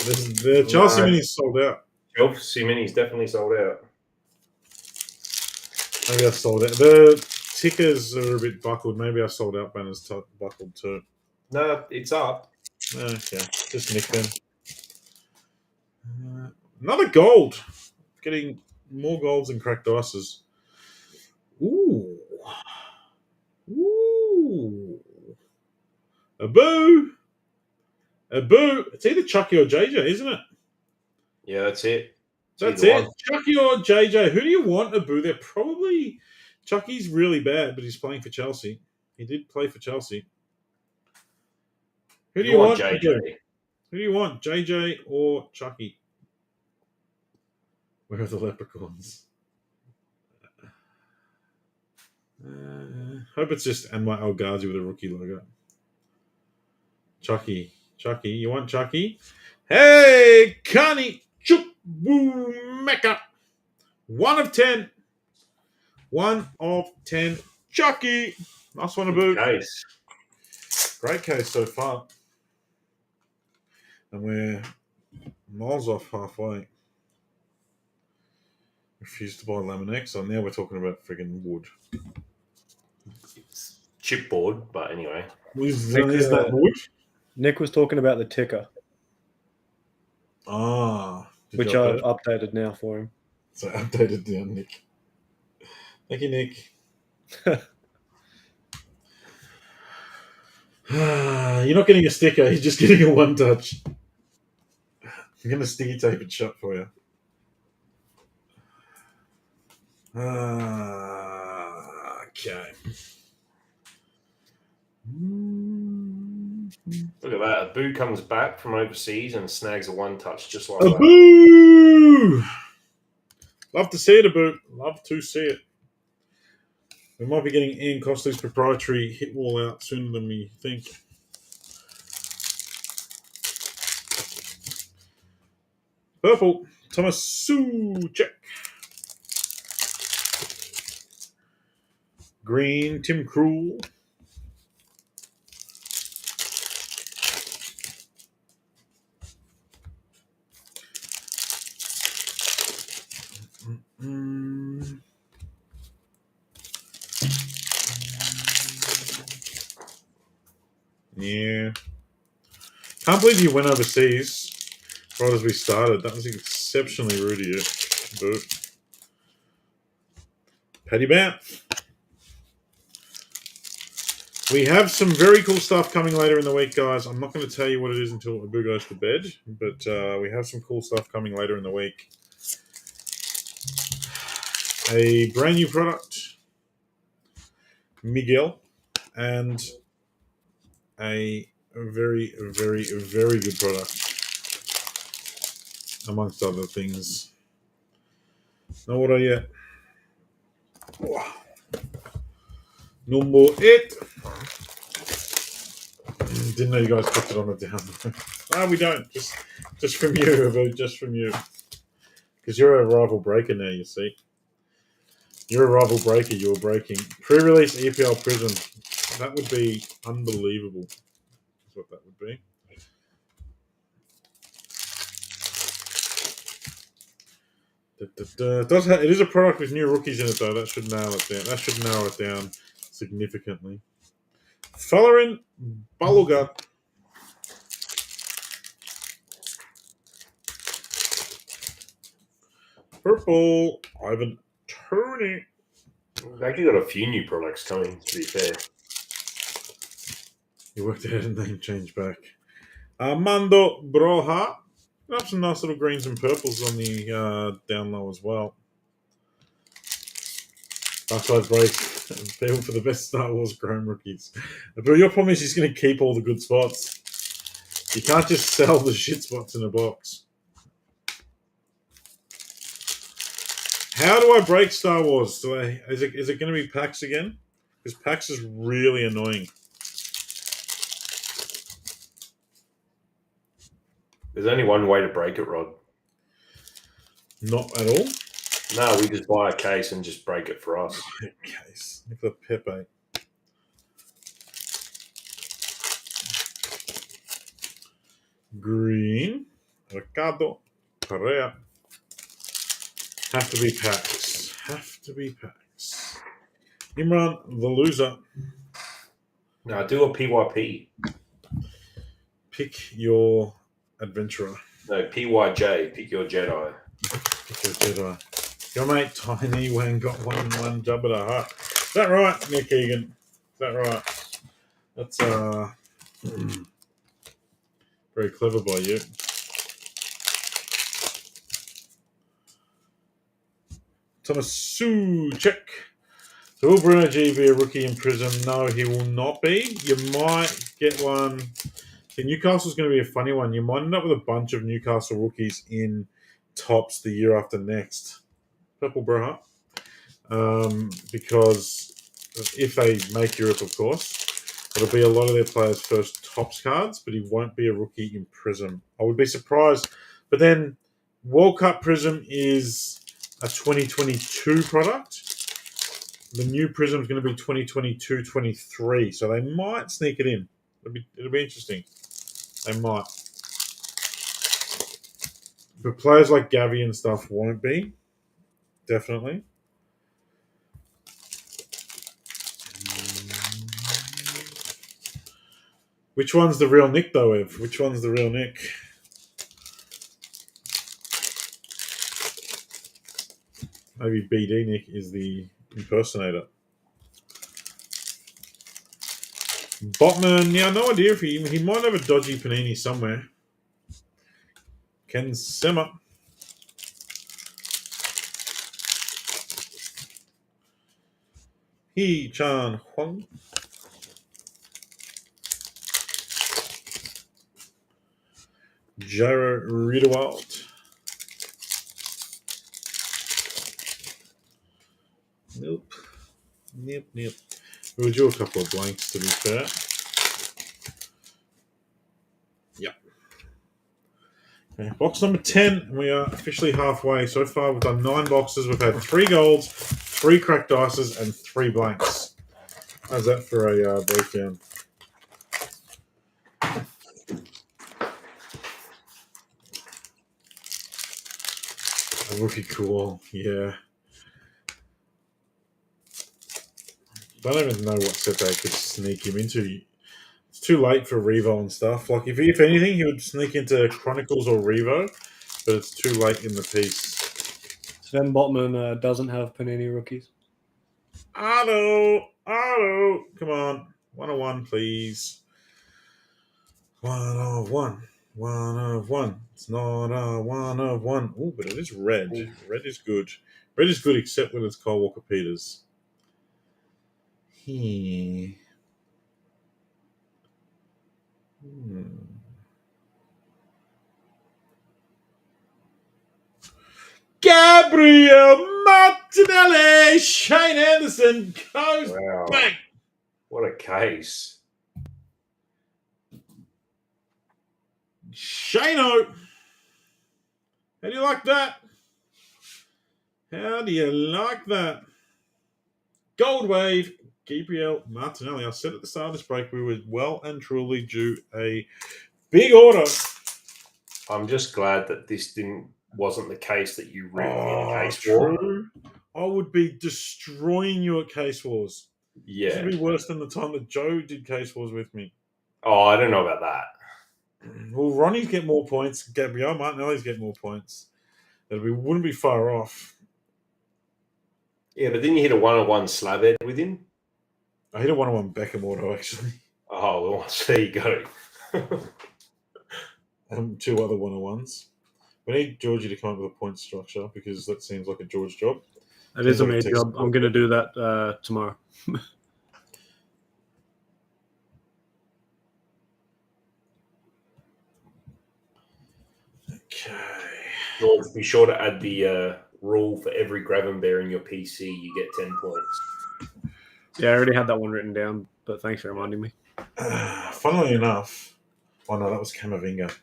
The Chelsea Mini's sold out. Chelsea Mini's definitely sold out. Maybe I sold out. The tickers are a bit buckled. Maybe I sold out banners buckled too. No, it's up. Okay, just nick them. Another gold. Getting more golds and cracked ices. Ooh. A boo. It's either Chucky or JJ, isn't it? Yeah, that's it. That's it. Chucky or JJ. Who do you want, Abu? They're probably... Chucky's really bad, but he's playing for Chelsea. He did play for Chelsea. Who do you want, JJ? Who do you want, JJ or Chucky? Where are the leprechauns? Hope it's just Anwar El Ghazi with a rookie logo. Chucky. You want Chucky? Hey, Kani Chukwumeka. 1 of 10. 1 of 10. Chucky. Nice one, Abu. Case. Great case so far. And we're miles off halfway. Refused to buy Laminex, so now we're talking about friggin' wood. It's chipboard, but anyway. Is that wood? Nick was talking about the ticker. Which I've updated now for him. So updated down, Nick. Thank you, Nick. You're not getting a sticker, you're just getting a one touch. I'm going to sticky tape it shut for you. Okay. Look at that. Abu comes back from overseas and snags a one touch just like Abu! Love to see it, Abu. Love to see it. We might be getting Ian Costley's proprietary hit wall out sooner than we think. Purple, Thomas Suchek. Green, Tim Krul. Yeah. Can't believe you went overseas right as we started. That was exceptionally rude of you. Boo. Paddy Banff. We have some very cool stuff coming later in the week, guys. I'm not going to tell you what it is until Abu goes to bed, but we have some cool stuff coming later in the week. A brand new product, Miguel, and a very, very, very good product, amongst other things. No order yet. Number 8. Didn't know you guys put it on the down. No, we don't. Just from you, Abu. Just from you. Because you're a rival breaker now, you see. You're a rival breaker. You're breaking. Pre-release EPL Prizm. That would be unbelievable. That's what that would be. It is a product with new rookies in it, though. That should nail it down. That should narrow it down significantly. Following Baloga. Purple, Ivan Tony. We've actually got a few new products coming, to be fair. You worked out a name change back. Armando Broja. We have some nice little greens and purples on the down low as well. Backside break. People for the best Star Wars Chrome rookies. But your problem is he's going to keep all the good spots. You can't just sell the shit spots in a box. How do I break Star Wars? Is it going to be PAX again? Because PAX is really annoying. There's only one way to break it, Rod. Not at all. No, we just buy a case and just break it for us. Case. Look at the Pepe. Green. Ricardo. Correa. Have to be PAX. Have to be PAX. Imran, the loser. No, do a PYP. Pick your adventurer. No, PYJ. Pick your Jedi. Pick your Jedi. Your mate Tiny Wang got one Jabba the Hutt. Is that right, Nick Egan? Is that right? That's very clever by you. Thomas Suchek. So will Bruno G be a rookie in Prizm? No, he will not be. You might get one. See, Newcastle's going to be a funny one. You might end up with a bunch of Newcastle rookies in tops the year after next. Purple Bruja. Because if they make Europe, of course, it'll be a lot of their players' first tops cards, but he won't be a rookie in Prizm. I would be surprised. But then World Cup Prizm is a 2022 product. The new Prizm is going to be 2022-23, so they might sneak it in. It'll be interesting. They might. But players like Gavi and stuff won't be. Definitely. Which one's the real Nick, though, Ev? Which one's the real Nick? Maybe BD Nick is the impersonator. Botman, yeah, no idea if he might have a dodgy panini somewhere. Ken Sema. He Chan Huang. Jara Riedewald. Nope. Nope. We'll do a couple of blanks to be fair. Yep. Okay, box number 10. We are officially halfway. So far, we've done 9 boxes. We've had 3 golds, 3 cracked ices, and 3 blanks. How's that for a breakdown? A rookie cool, yeah. Don't even know what set they could sneak him into. It's too late for Revo and stuff. Like, if anything, he would sneak into Chronicles or Revo, but it's too late in the piece. Sven Botman doesn't have Panini rookies. Otto! Come on. 101, please. 1 of 1. 1 of 1. It's not a 1 of 1. Oh, but it is red. Red is good. Red is good except when it's Kyle Walker-Peters. Gabriel Martinelli! Shane Anderson goes back. What a case. Shano! How do you like that? How do you like that? Gold Wave, Gabriel Martinelli. I said at the start of this break we were well and truly due a big order. I'm just glad that this wasn't the case that you ripped in Case War. True. I would be destroying you at Case Wars. Yeah. This would be worse than the time that Joe did Case Wars with me. Oh, I don't know about that. Well, Ronnie's get more points. Gabriel Martinelli's get more points. We wouldn't be far off. Yeah, but then you hit a 1-on-1 slab head with him. I hit a 1-on-1 Beckham auto, actually. Oh, well, there you go. 2 other 1-on-1s. We need Georgie to come up with a point structure because that seems like a George job. It is a me job. I'm going to do that tomorrow. Okay. George, be sure to add the rule for every grab and bear in your PC, you get 10 points. Yeah, I already had that one written down, but thanks for reminding me. Funnily enough, oh no, that was Camavinga.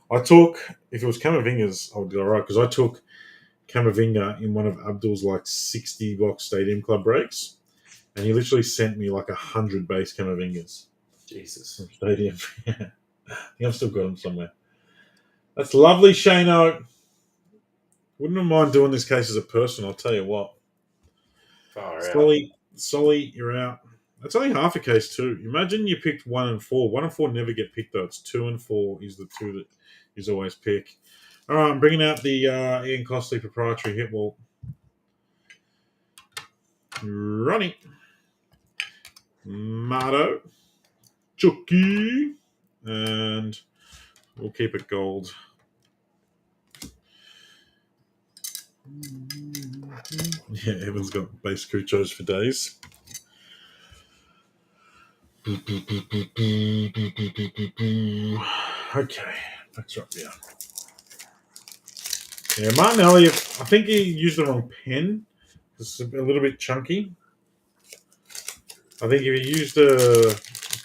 If it was Camavinga's, I would go right because I took Camavinga in one of Abdul's like 60 box Stadium Club breaks, and he literally sent me like 100 base Camavingas. Jesus. From Stadium. I think I've still got them somewhere. That's lovely, Shano. Wouldn't mind doing this case as a person, I'll tell you what. Solly, you're out. That's only half a case too. Imagine you picked 1 and 4. 1 and 4 never get picked though. It's 2 and 4 is the 2 that is always pick. All right, I'm bringing out the Ian Costley proprietary hit wall. Ronnie, Marto, Chucky, and we'll keep it gold. Yeah, Evan's got base Cuchos for days. Okay, that's right there. Yeah, Martinelli, I think he used the wrong pen. It's a little bit chunky. I think if he used a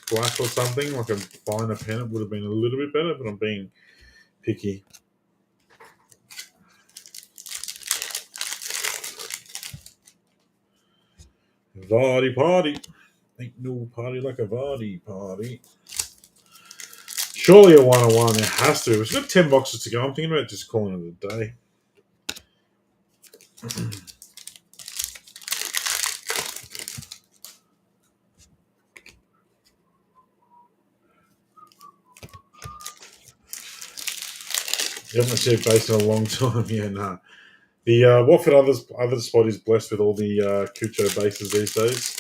black or something, like a finer pen, it would have been a little bit better, but I'm being picky. Vardy party. Ain't no party like a Vardy party. Surely a 1-on-1. It has to. We've got 10 boxes to go. I'm thinking about just calling it a day. You haven't achieved base in a long time. Yeah, nah. The Watford other spot is blessed with all the Cucho bases these days.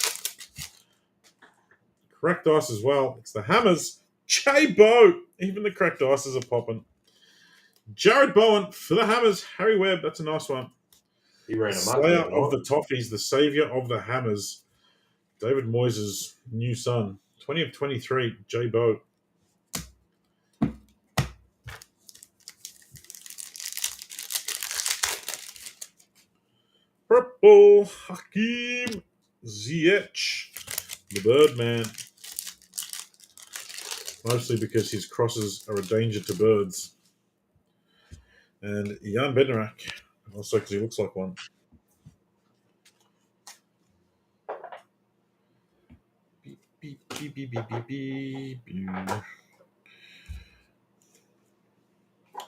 Cracked ice as well. It's the Hammers. J-Bo. Even the cracked ices are popping. Jared Bowen for the Hammers. Harry Webb. That's a nice one. He ran a Slayer of the Toffees. The savior of the Hammers. David Moyes' new son. 20 of 23. J-Bo. Purple Hakeem Ziyech, the Birdman. Mostly because his crosses are a danger to birds. And Jan Bednarak, also because he looks like one. Beep, beep, beep, beep, beep, beep, beep, beep.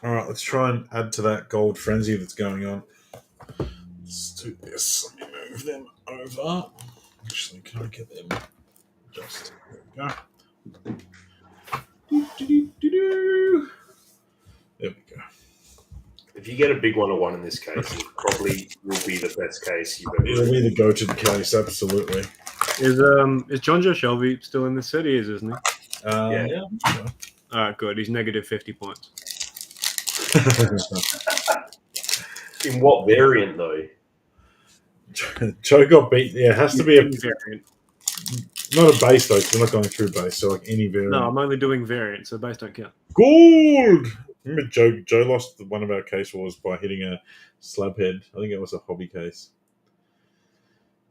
All right, let's try and add to that gold frenzy that's going on. Let's do this. Let me move them over. Actually, can I get them? Just there we go. There we go. If you get a big 1-1 in this case, it probably will be the best case you've ever It'll be the go-to case, absolutely. Is John Joe Shelby still in the city? He is, isn't he? Yeah. All right, good. He's negative 50 points. In what variant, though? Joe got beat. Yeah, it has to be a variant. Not a base though, because we're not going through base. So like any variant. No, I'm only doing variant, so base don't count. Gold. Remember Joe lost one of our case wars by hitting a slab head. I think it was a hobby case.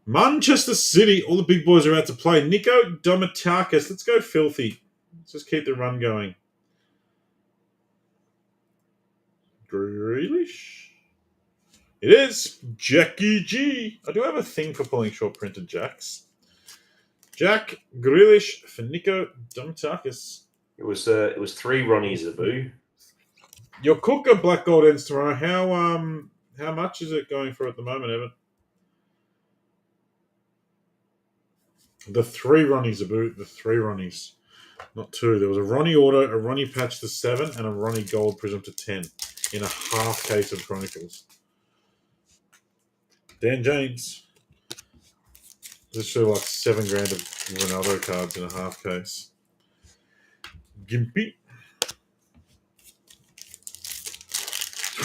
Manchester City. All the big boys are out to play. Nico Domatakis. Let's go filthy. Let's just keep the run going. Grealish. It is Jackie G. I do have a thing for pulling short printed jacks. Jack Grealish for Nico Domatakis. It was 3 Ronnie Zabu. Your Cooker Black Gold ends tomorrow. How much is it going for at the moment, Evan? The 3 Ronnie Zabu. The 3 Ronnies. Not 2. There was a Ronnie Auto, a Ronnie Patch to 7, and a Ronnie Gold Prizm to 10 in a half case of Chronicles. Dan James. This show like $7,000 of Ronaldo cards in a half case. Gimpy.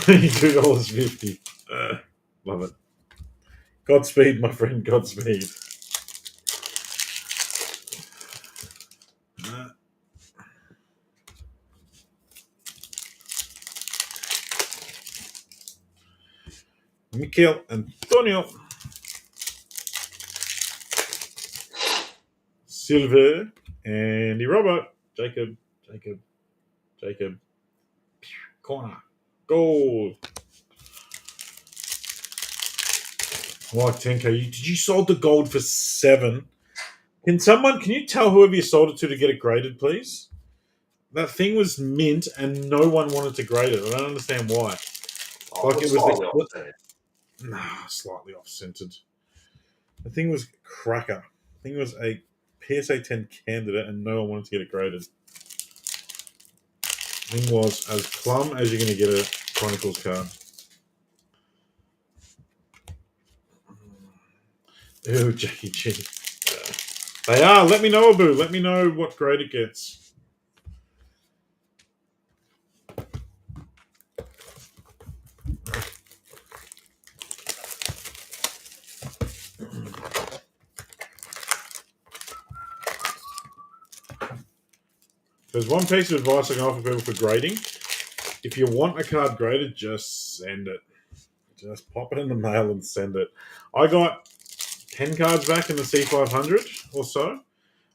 $22.50. Love it. Godspeed, my friend. Godspeed. Mikel Antonio. Silver. Andy Robert. Jacob. Corner. Gold. Like 10k. Did you sold the gold for 7? Can you tell whoever you sold it to get it graded, please? That thing was mint and no one wanted to grade it. I don't understand why. Like it was slightly off-centered. The thing was cracker. The thing was a PSA 10 candidate and no one wanted to get it graded. The thing was as plumb as you're going to get a Chronicles card. Ooh, Jackie G. They are. Let me know, Abu. Let me know what grade it gets. There's one piece of advice I can offer people for grading. If you want a card graded, just send it. Just pop it in the mail and send it. I got 10 cards back in the C500 or so.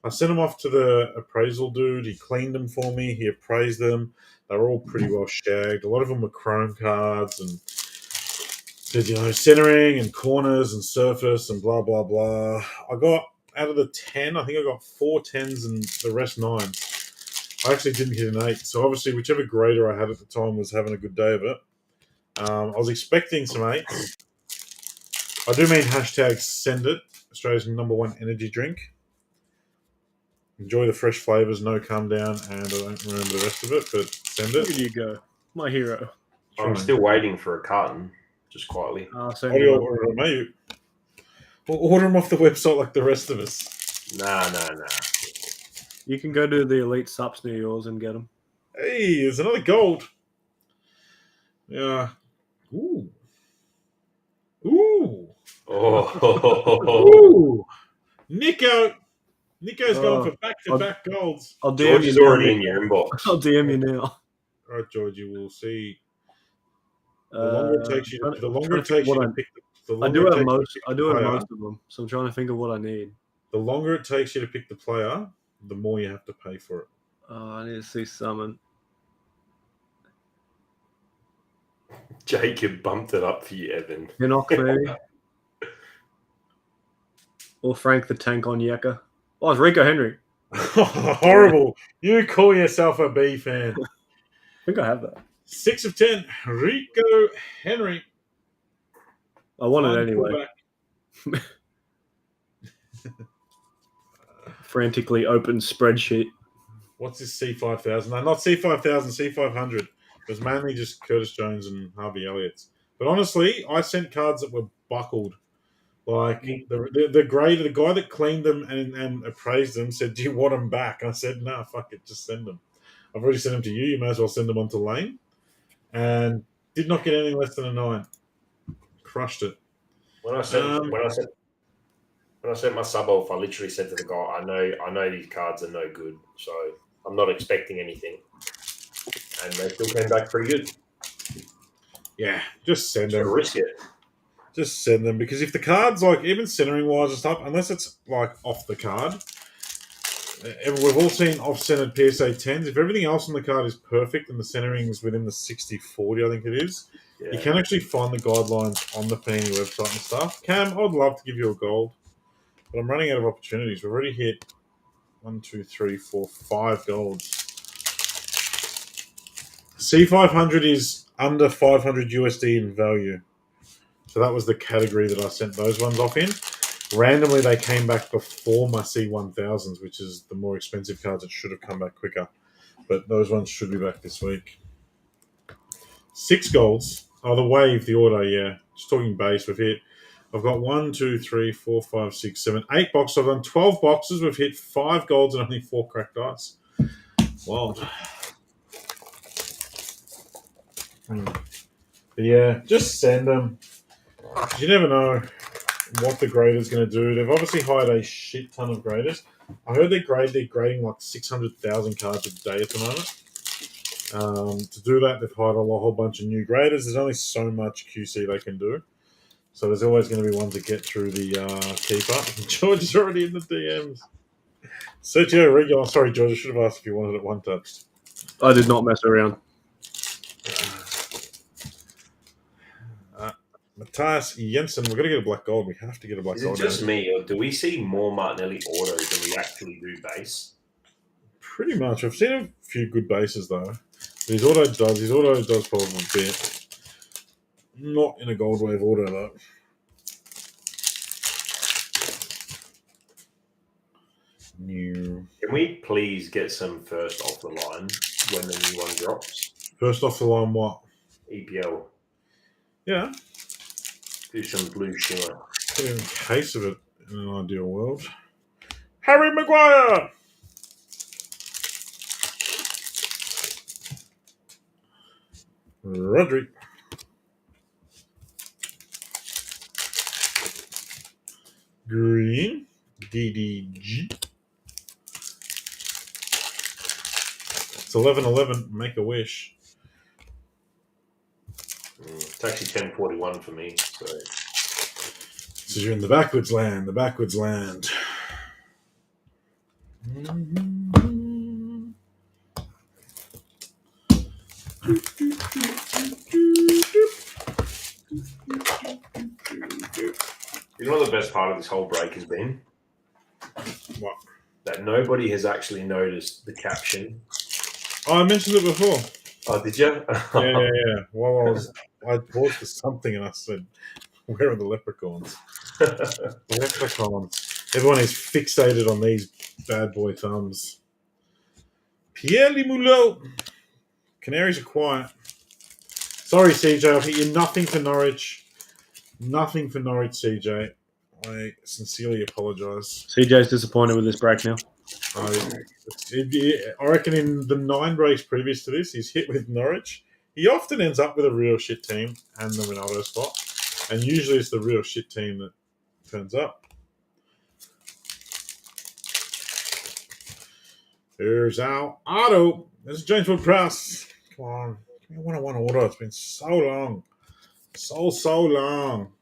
I sent them off to the appraisal dude. He cleaned them for me. He appraised them. They were all pretty well shagged. A lot of them were chrome cards and centering and corners and surface and blah, blah, blah. I got, out of the 10, I think I got 4 10s and the rest 9s. I actually didn't hit an 8. So obviously whichever grader I had at the time was having a good day of it. I was expecting some 8s. I do mean hashtag send it. Australia's #1 energy drink. Enjoy the fresh flavours, no calm down, and I don't remember the rest of it, but send it. Here you go. My hero. I'm still waiting for a carton, just quietly. What do you order them, mate? We'll order them off the website like the rest of us. Nah. You can go to the Elite Sups near yours and get them. Hey, there's another gold. Yeah. Ooh. Oh. Ooh. Nico's going for back-to-back golds. George is already in your inbox. I'll DM you now. All right, George, you will see. The longer it takes you to pick The I longer do it have takes you to most. pick I the do have player, most of them, so I'm trying to think of what I need. the longer it takes you to pick the player, the more you have to pay for it. I need to see summon. Jacob bumped it up for you, Evan. Pinnock, maybe. Or Frank the Tank on Yeka. Oh, it's Rico Henry. Horrible. You call yourself a B fan. I think I have that. 6 of 10. Rico Henry. I want it Fine anyway. fullback. Frantically open spreadsheet. What's this C5000? No, not C5000, C500. It was mainly just Curtis Jones and Harvey Elliott's. But honestly, I sent cards that were buckled. Like the grader, the guy that cleaned them and appraised them said, "Do you want them back?" I said, "No, fuck it, just send them." I've already sent them to you. You may as well send them on to Lane. And did not get anything less than a 9. Crushed it. When I sent my sub off, I literally said to the guy, "I know these cards are no good, so I'm not expecting anything." And they still came back pretty good. Yeah, just send So them. risk it. Just send them, because if the cards, like even centering wise and stuff, unless it's like off the card, we've all seen off-centered PSA 10s. If everything else on the card is perfect and the centering is within the 60-40, I think it is, you can actually find the guidelines on the Panini website and stuff. Cam, I'd love to give you a gold, but I'm running out of opportunities. We've already hit 1, 2, 3, 4, 5 golds. C500 is under 500 USD in value. So that was the category that I sent those ones off in. Randomly, they came back before my C1000s, which is the more expensive cards that should have come back quicker. But those ones should be back this week. 6 golds. Oh, the wave, the auto, yeah. Just talking base, we've hit. I've got 1, 2, 3, 4, 5, 6, 7, 8 boxes. I've done 12 boxes. We've hit 5 golds and only 4 cracked dice. Wild. But yeah, just send them. You never know what the grader's going to do. They've obviously hired a shit ton of graders. I heard they're grading like 600,000 cards a day at the moment. To do that, they've hired a whole bunch of new graders. There's only so much QC they can do. So there's always going to be ones that get through the keeper. George is already in the DMs. Sergio Regular. Sorry, George. I should have asked if you wanted it one touched. I did not mess around. Matthias Jensen. We're going to get a black gold. We have to get a black gold. Is it just me, or do we see more Martinelli autos than we actually do base? Pretty much. I've seen a few good bases, though. His auto does probably a bit. Not in a gold wave auto, though. New. Can we please get some first off the line when the new one drops? First off the line, what? EPL. Yeah. Do some blue shimmer. Put in case of it in an ideal world. Harry Maguire! Rodri. Green. DDG. It's 11-11. Make a wish. It's actually 10:41 for me. So you're in the backwards land. The backwards land. You know what the best part of this whole break has been? What? That nobody has actually noticed the caption. Oh, I mentioned it before. Oh, did you? Yeah. Well, I paused for something and I said, "Where are the leprechauns?" The leprechauns. Everyone is fixated on these bad boy thumbs. Pierre Limouleau. Canaries are quiet. Sorry, CJ. I've hit you nothing for Norwich. Nothing for Norwich, CJ. I sincerely apologise. CJ's disappointed with this break now. I reckon in the 9 breaks previous to this, he's hit with Norwich. He often ends up with a real shit team and the Ronaldo spot. And usually it's the real shit team that turns up. There's our auto. There's James Wood-Prowse. Come on. Give me a 101 auto. It's been so long. So long.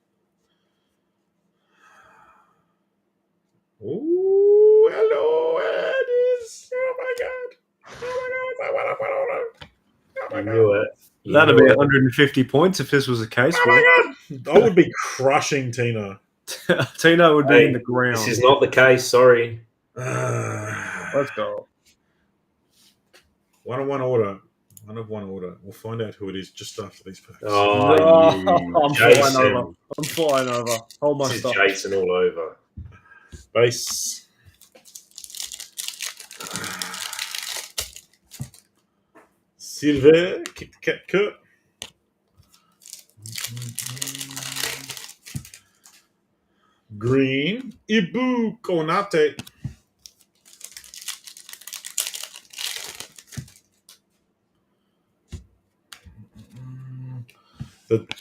You knew it. You That'd knew be it. 150 points if this was the case. Oh my god! I would be crushing Tino. Tino would be Hey, in the ground. This is not the case. Sorry. Let's go. 1 of 1 order. 1 of 1 order. We'll find out who it is just after these packs. Oh, No, you I'm flying Jason. over. I'm flying over. Hold my This is stuff. Jason all over. Base. Silver. Kit Kat Kurt. Green. Ibu Konate.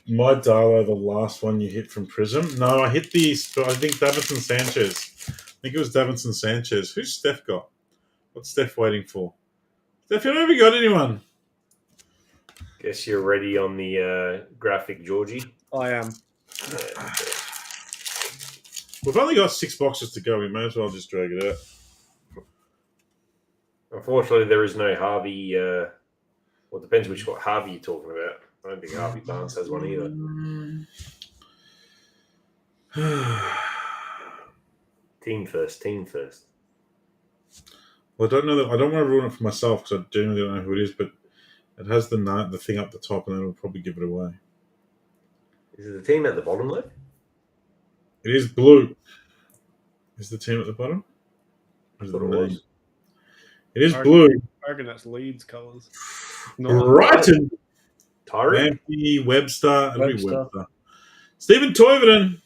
My Darlow, the last one you hit from Prizm. No, I hit these. I think Davinson Sanchez. I think it was Davinson Sanchez. Who's Steph got? What's Steph waiting for? Steph, you never got anyone. Guess you're ready on the graphic, Georgie. I am. Yeah. We've only got 6 boxes to go. We may as well just drag it out. Unfortunately, there is no Harvey. Well, it depends which Harvey you're talking about. I don't think Harvey Barnes has one either. Team first. Well, I don't know that. I don't want to ruin it for myself because I genuinely don't know who it is, but it has the thing up the top, and then it'll probably give it away. Is it the team at the bottom though? It is blue. Is the team at the bottom? I Or is thought the it name? was. It is I blue. I reckon that's Leeds colours. Brighton. Tyrick? Lampy, Webster. It'll be Webster. Webster. Stephen Toivonen.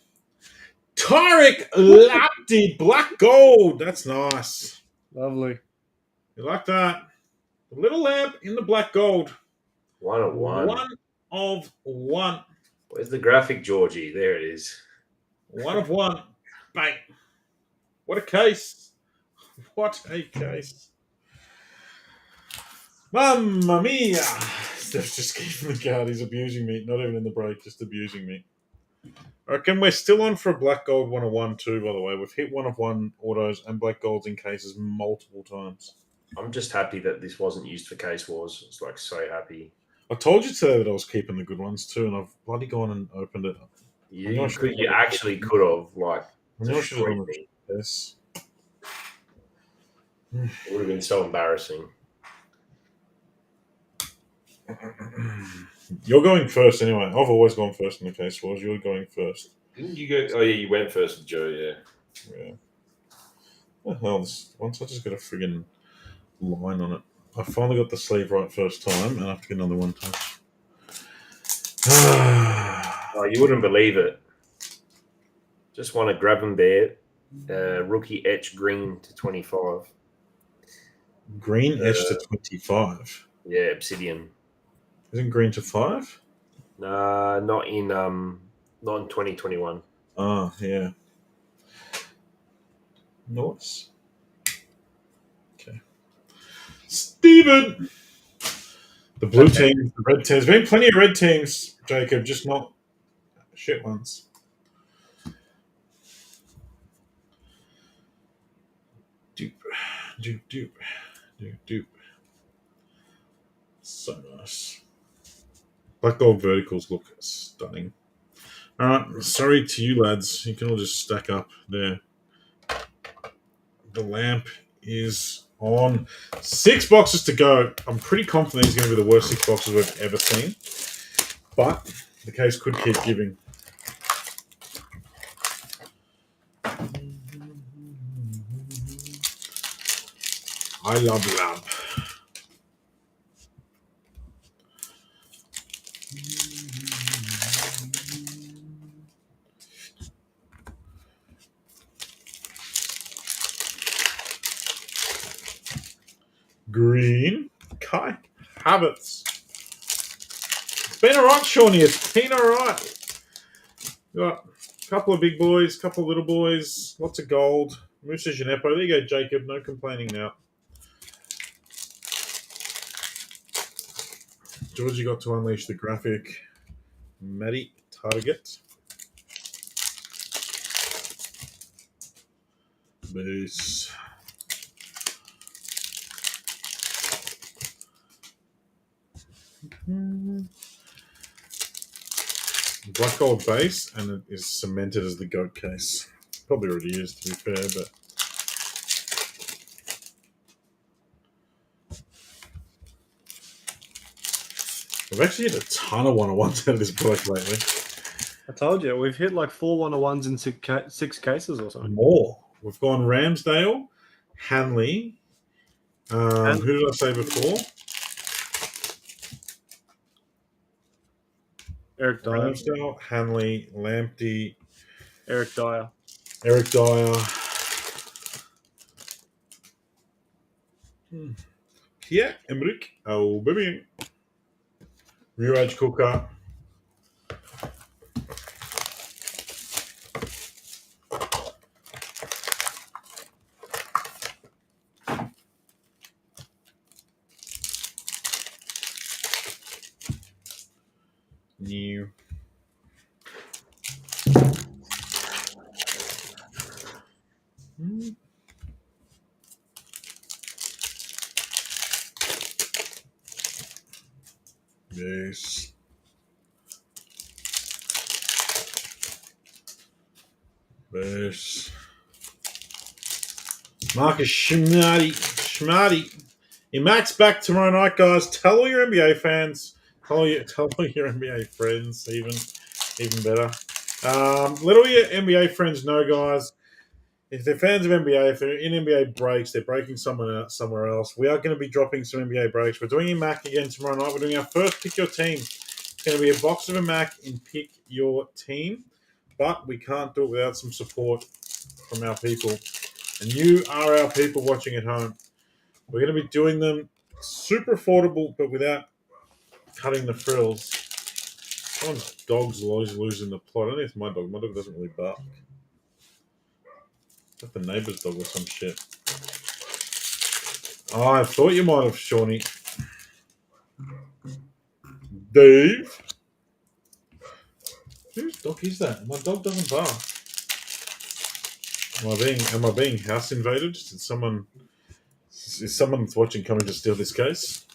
Tyrick Lapti. Black gold. That's nice. Lovely. You like that? The little lamp in the black gold. 1 of 1. 1 of 1. Where's the graphic, Georgie? There it is. 1 of 1. Bang. What a case. What a case. Mamma mia. Steph's just keeping the card. He's abusing me. Not even in the break, just abusing me. I reckon we're still on for a black gold 1 of 1 too, by the way. We've hit 1 of 1 autos and black golds in cases multiple times. I'm just happy that this wasn't used for case wars. It's like so happy. I told you today that I was keeping the good ones too, and I've bloody gone and opened it. You actually could have like I know I should have destroyed done me. this. It would have been so embarrassing. You're going first anyway. I've always gone first in the case wars. You're going first. Didn't you go? Oh yeah, you went first with Joe. Yeah. Yeah. What the hell? Once I just got a friggin' line on it. I finally got the sleeve right first time, and I have to get another one touch. Oh, you wouldn't believe it. Just want to grab him there. Rookie etch green to 25. Green edge to 25. Yeah, obsidian. Isn't green to 5? Nah, not in 2021. Oh, yeah. Nice. Okay. Steven! The blue team, the red team. There's been plenty of red teams, Jacob, just not shit ones. Dupe. So nice. Black gold verticals look stunning. All right, sorry to you lads. You can all just stack up there. The lamp is on. 6 boxes to go. I'm pretty confident these are going to be the worst 6 boxes we've ever seen. But the case could keep giving. I love lamp. Green. Kai Havertz. It's been all right, Shawnee. It's been all right. Got a couple of big boys, couple of little boys, lots of gold. Musa Ginepo. There you go, Jacob. No complaining now. Georgie got to unleash the graphic. Matty Target. Base. black gold base, and it is cemented as the goat case. Probably already is, to be fair, but we've actually hit a ton of 101s out of this product lately. I told you, we've hit like 4 101s in 6 cases or something. More. We've gone Ramsdale, Hanley. Who did I say before? Eric Dyer. Ramsdale, Hanley, Lamptey, Eric Dyer. Pierre-Emerick Aubameyang, Raj Cooker, new. Yes. Yes. Marcus Schmarty. Matt's back tomorrow night, guys. Tell all your NBA fans. Tell all your NBA friends, even better. Let all your NBA friends know, guys. If they're fans of NBA, if they're in NBA breaks, they're breaking somewhere else. We are going to be dropping some NBA breaks. We're doing a Mac again tomorrow night. We're doing our first Pick Your Team. It's going to be a box of a Mac in Pick Your Team, but we can't do it without some support from our people. And you are our people watching at home. We're going to be doing them super affordable, but without cutting the frills. Someone's dog's always losing the plot. I don't know if it's my dog. My dog doesn't really bark. It's like the neighbour's dog or some shit. Oh, I thought you might have, Shawnee. Dave? Whose dog is that? My dog doesn't bark. Am I being house invaded? Is someone watching coming to steal this case?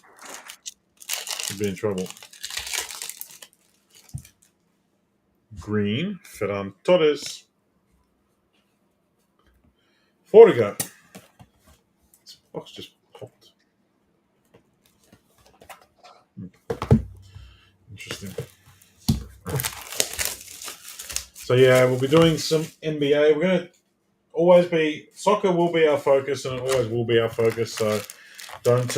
Could be in trouble. Green, Ferran Torres. 4 to go. This box just popped. Interesting. So yeah, we'll be doing some NBA. We're going to always be, soccer will be our focus, and it always will be our focus, so don't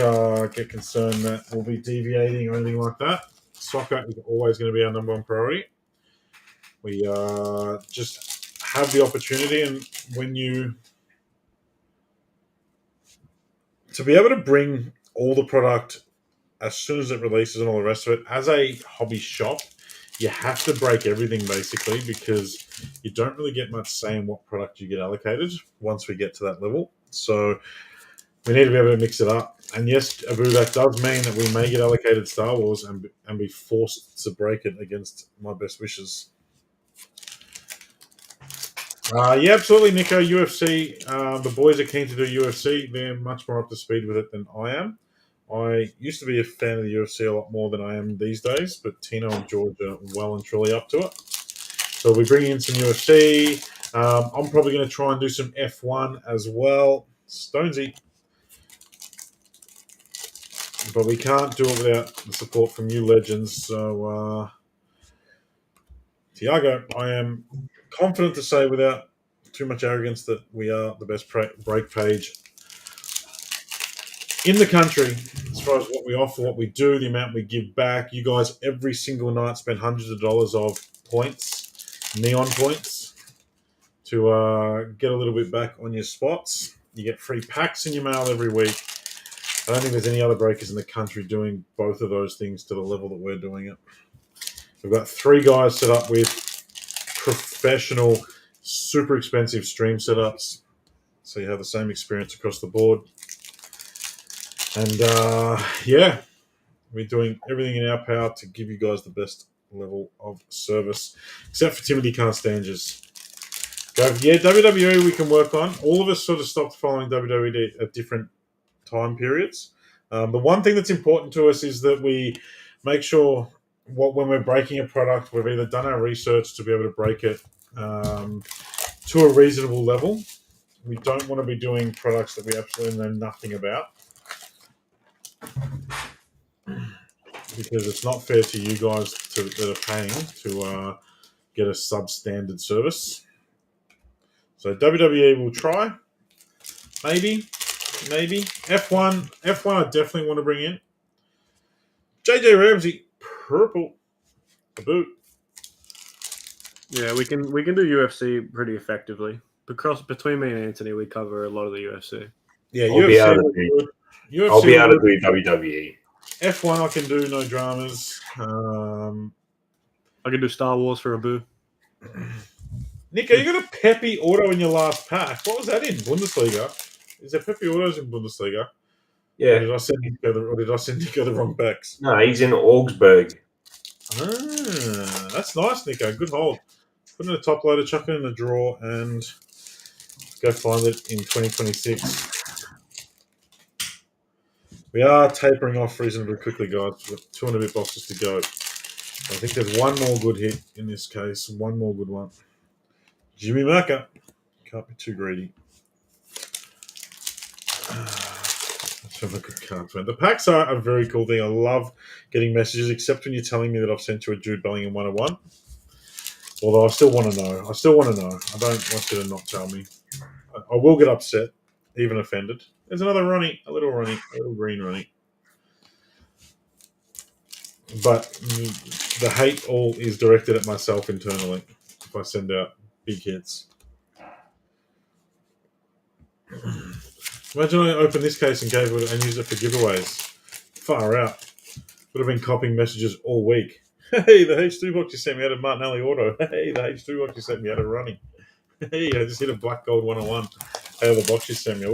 get concerned that we'll be deviating or anything like that. Soccer is always going to be our number one priority. We just have the opportunity, and to be able to bring all the product as soon as it releases and all the rest of it, as a hobby shop, you have to break everything basically, because you don't really get much say in what product you get allocated once we get to that level. So we need to be able to mix it up. And yes, Abu, that does mean that we may get allocated Star Wars and be forced to break it against my best wishes. Yeah, absolutely, Nico. UFC, the boys are keen to do UFC. They're much more up to speed with it than I am. I used to be a fan of the UFC a lot more than I am these days, but Tino and George are well and truly up to it. So we're bringing in some UFC. I'm probably going to try and do some F1 as well. Stonesy. But we can't do it without the support from you legends. So, Tiago, I am confident to say without too much arrogance that we are the best break page in the country as far as what we offer, what we do, the amount we give back. You guys every single night spend hundreds of dollars of points, neon points, to get a little bit back on your spots. You get free packs in your mail every week. I don't think there's any other breakers in the country doing both of those things to the level that we're doing it. We've got 3 guys set up with professional, super expensive stream setups, so you have the same experience across the board. And yeah, we're doing everything in our power to give you guys the best level of service, except for Timothy can't stand us. Yeah, WWE we can work on. All of us sort of stopped following WWE at different time periods. The one thing that's important to us is that we make sure when we're breaking a product, we've either done our research to be able to break it to a reasonable level. We don't want to be doing products that we absolutely know nothing about, because it's not fair to you guys that are paying to get a substandard service. So WWE will try, maybe. F1 I definitely want to bring in. JJ Ramsey, purple, a boot. Yeah, we can do UFC pretty effectively. Because between me and Anthony, we cover a lot of the UFC. Yeah, I'll be able UFC. to do. UFC I'll be able to do WWE. F1 I can do, no dramas. I can do Star Wars for a boo. Nico, you got a Pepe auto in your last pack. What was that in Bundesliga? Is there Pepe autos in Bundesliga? Or Yeah. did I send Nico the wrong packs? No, he's in Augsburg. Ah, that's nice, Nico. Good hold. Put in a top loader, chuck it in the drawer, and go find it in 2026. We are tapering off reasonably quickly, guys. We've got 200 bit boxes to go. I think there's one more good hit in this case. One more good one. Jimmy Macca. Can't be too greedy. That's from a good card, man. The packs are a very cool thing. I love getting messages, except when you're telling me that I've sent you a Jude Bellingham 101. Although I still want to know. I don't want you to not tell me. I will get upset, even offended. There's another Ronnie, a little green Ronnie. But the hate all is directed at myself internally if I send out big hits. Imagine I opened this case and gave it and used it for giveaways. Far out. Would have been copying messages all week. Hey, the H2 box you sent me out of Martinelli Auto. Hey, the H2 box you sent me out of Running. Hey, I just hit a black gold 101. Hey, the box you sent me.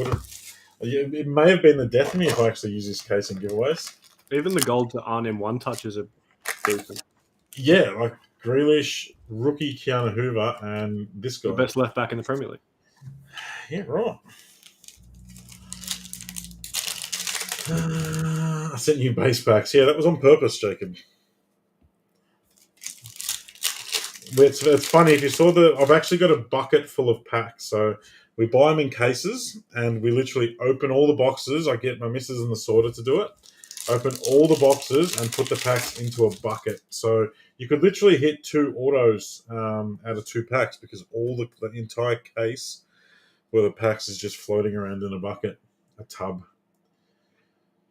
It may have been the death of me if I actually use this case in giveaways. Even the golds that aren't in one touches are decent. Yeah, like Grealish, rookie Keanu Hoover, and this guy. The best left back in the Premier League. Yeah, right. I sent you base packs. Yeah, that was on purpose, Jacob. It's funny, if you saw I've actually got a bucket full of packs. So we buy them in cases and we literally open all the boxes. I get my missus and the sorter to do it. Open all the boxes and put the packs into a bucket. So you could literally hit 2 autos out of 2 packs, because all the entire case where the packs is just floating around in a bucket, a tub.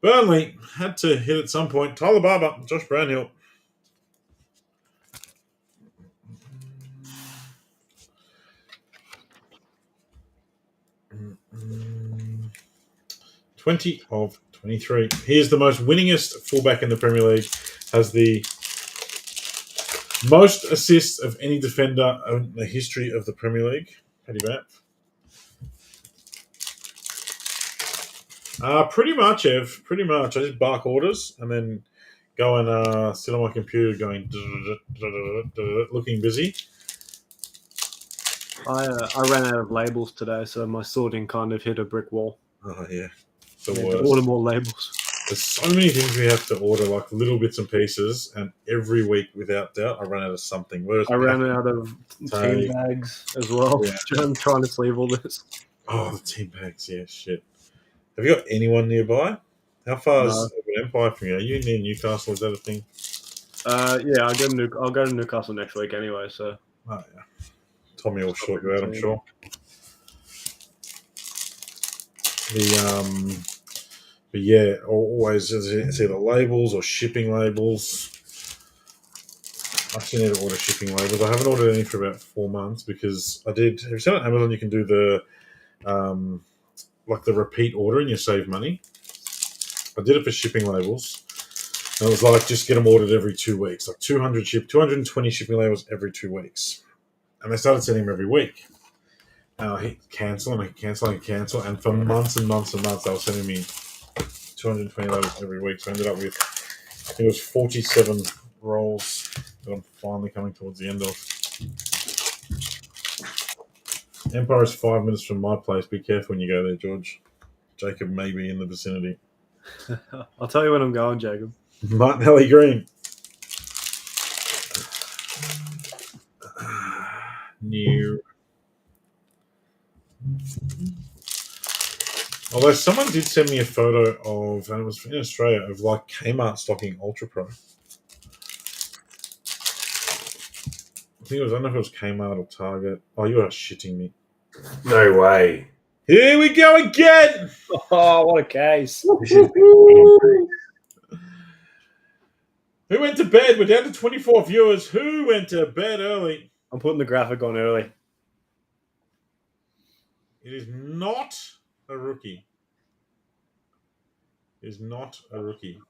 Burnley had to hit at some point. Tyler Barber, Josh Brownhill. Mm-hmm. 20 of 23. He is the most winningest fullback in the Premier League. Has the most assists of any defender in the history of the Premier League. Paddy Banff. Pretty much, Ev. Pretty much. I just bark orders and then go and sit on my computer going looking busy. I ran out of labels today, so my sorting kind of hit a brick wall. Oh, yeah. Order more labels. There's so many things we have to order, like little bits and pieces, and every week, without doubt, I run out of something. I ran out of team bags as well. Yeah. I'm trying to sleeve all this. Oh, the team bags, yeah, shit. Have you got anyone nearby? How far is Empire from you? Are you near Newcastle? Is that a thing? Yeah, I'll go to Newcastle next week anyway. So. Oh yeah. Tommy will sort you out, I'm sure. But yeah, always it's either labels or shipping labels. I actually need to order shipping labels. I haven't ordered any for about 4 months because I did. Have you seen on Amazon you can do the like the repeat order and you save money? I did it for shipping labels. And it was like, just get them ordered every 2 weeks, like 220 shipping labels every 2 weeks. And they started sending them every week. And I hit cancel and cancel. And for months and months and months, they were sending me 220 labels every week. So I ended up with, I think it was 47 rolls that I'm finally coming towards the end of. Empire is 5 minutes from my place. Be careful when you go there, George. Jacob may be in the vicinity. I'll tell you when I'm going, Jacob. Martinelli Green. New. Although someone did send me a photo of, and it was in Australia, of like Kmart stocking Ultra Pro. I think it was, I don't know if it was Kmart or Target. Oh, you are shitting me. No way. Here we go again. Oh, what a case. This is Who went to bed? We're down to 24 viewers. Who went to bed early? I'm putting the graphic on early. It is not a rookie. It is not a rookie.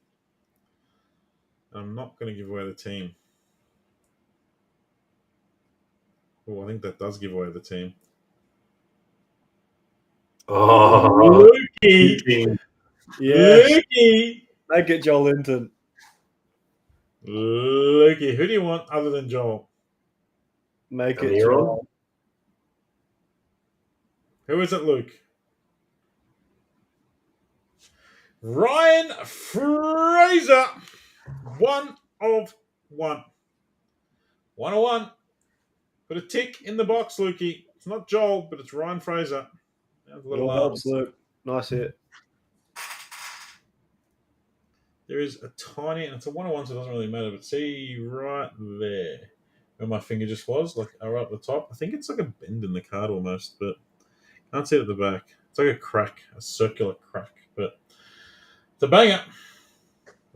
I'm not going to give away the team. Oh, I think that does give away the team. Oh, Lukey! Yeah. Lukey! Make it Joel Linton. Lukey. Who do you want other than Joel? Make Am it I on? Joel. Who is it, Luke? Ryan Fraser. 1 of 1. 1 of 1. Put a tick in the box, Lukey. It's not Joel, but it's Ryan Fraser. It all helps, Luke. Nice hit. There is a tiny, and it's a 1 of 1, so it doesn't really matter. But see right there where my finger just was, like right at the top. I think it's like a bend in the card almost, but can't see it at the back. It's like a crack, a circular crack, but it's a banger.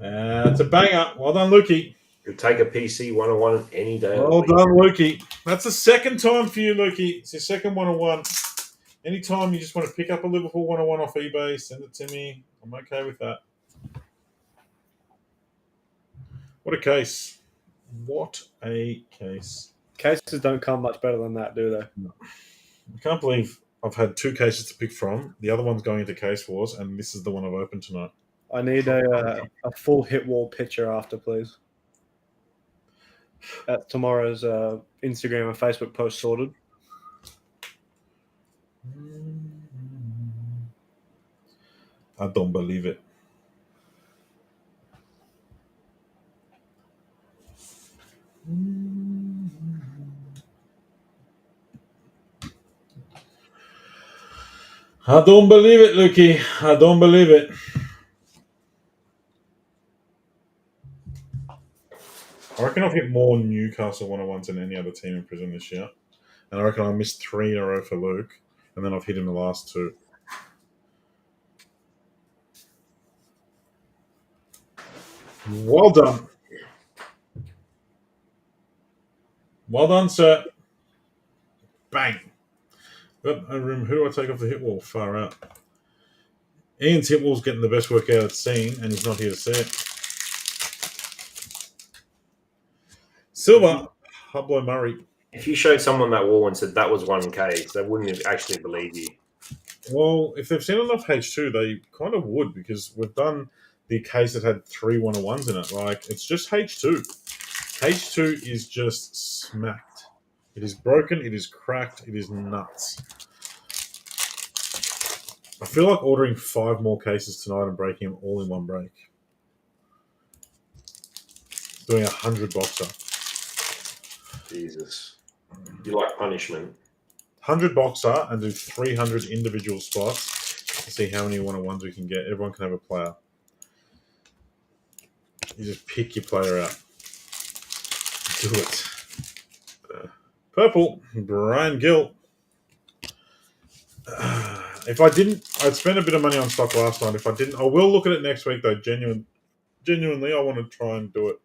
It's a banger. Well done, Lukey. You'll take a PC 101 any day. of the Well week. done, Lukey. That's the second time for you, Lukey. It's your second 1 of 1. Anytime you just want to pick up a Liverpool 1 of 1 off eBay, send it to me. I'm okay with that. What a case. What a case. Cases don't come much better than that, do they? I can't believe I've had 2 cases to pick from. The other one's going into Case Wars, and this is the one I've opened tonight. I need a full hit wall picture after, please. At tomorrow's Instagram and Facebook post sorted. I don't believe it. I don't believe it, Lukey. I don't believe it. I reckon I've hit more Newcastle 101s than any other team in Prizm this year. And I reckon I missed 3 in a row for Luke. And then I've hit him the last 2. Well done. Well done, sir. Bang. But who do I take off the hit wall? Far out. Ian's hit wall's getting the best workout it's seen, and he's not here to see it. Silver, Pablo Murray. If you showed someone that wall and said that was 1K, they wouldn't have actually believed you. Well, if they've seen enough H2, they kind of would, because we've done the case that had 3 1 of 1s in it. Like, it's just H2. H2 is just smacked. It is broken, it is cracked, it is nuts. I feel like ordering 5 more cases tonight and breaking them all in one break. Doing 100 boxer. Jesus. You like punishment. 100 boxer and do 300 individual spots to see how many 1-on-1s we can get. Everyone can have a player. You just pick your player out. Do it. Purple, Brian Gill. If I didn't, I'd spend a bit of money on stock last night. If I didn't, I will look at it next week though. Genuinely, I want to try and do it.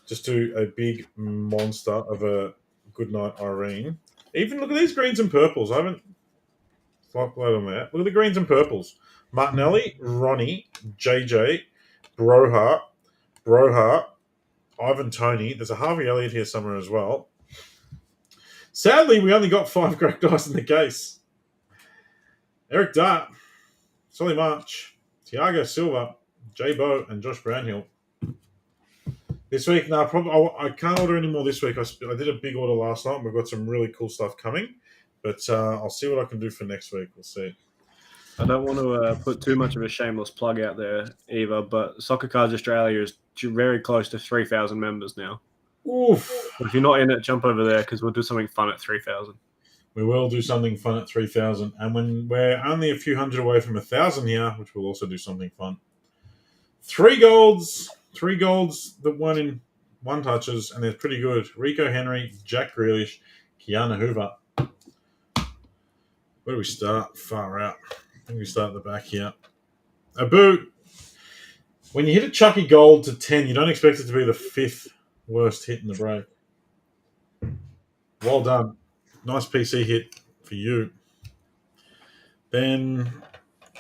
Just do a big monster of a Goodnight Irene. Even look at these greens and purples. I haven't uploaded on that. Look at the greens and purples. Martinelli, Ronnie, JJ, Brohart, Ivan Toney. There's a Harvey Elliott here somewhere as well. Sadly, we only got 5 cracked dice in the case. Eric Dart, Solly March, Thiago Silva, Jay Bow, and Josh Brownhill. This week, no, probably I can't order any more this week. I did a big order last night. We've got some really cool stuff coming, but I'll see what I can do for next week. We'll see. I don't want to put too much of a shameless plug out there either, but Soccer Cards Australia is very close to 3,000 members now. Oof. If you're not in it, jump over there because we'll do something fun at 3,000. We will do something fun at 3,000. And when we're only a few hundred away from 1,000 here, which will also do something fun. 3 golds that won in 1 touches, and they're pretty good. Rico Henry, Jack Grealish, Keanu Hoover. Where do we start? Far out. I think we start at the back here. Abu, when you hit a Chucky gold to 10, you don't expect it to be the 5th worst hit in the break. Well done. Nice PC hit for you. Then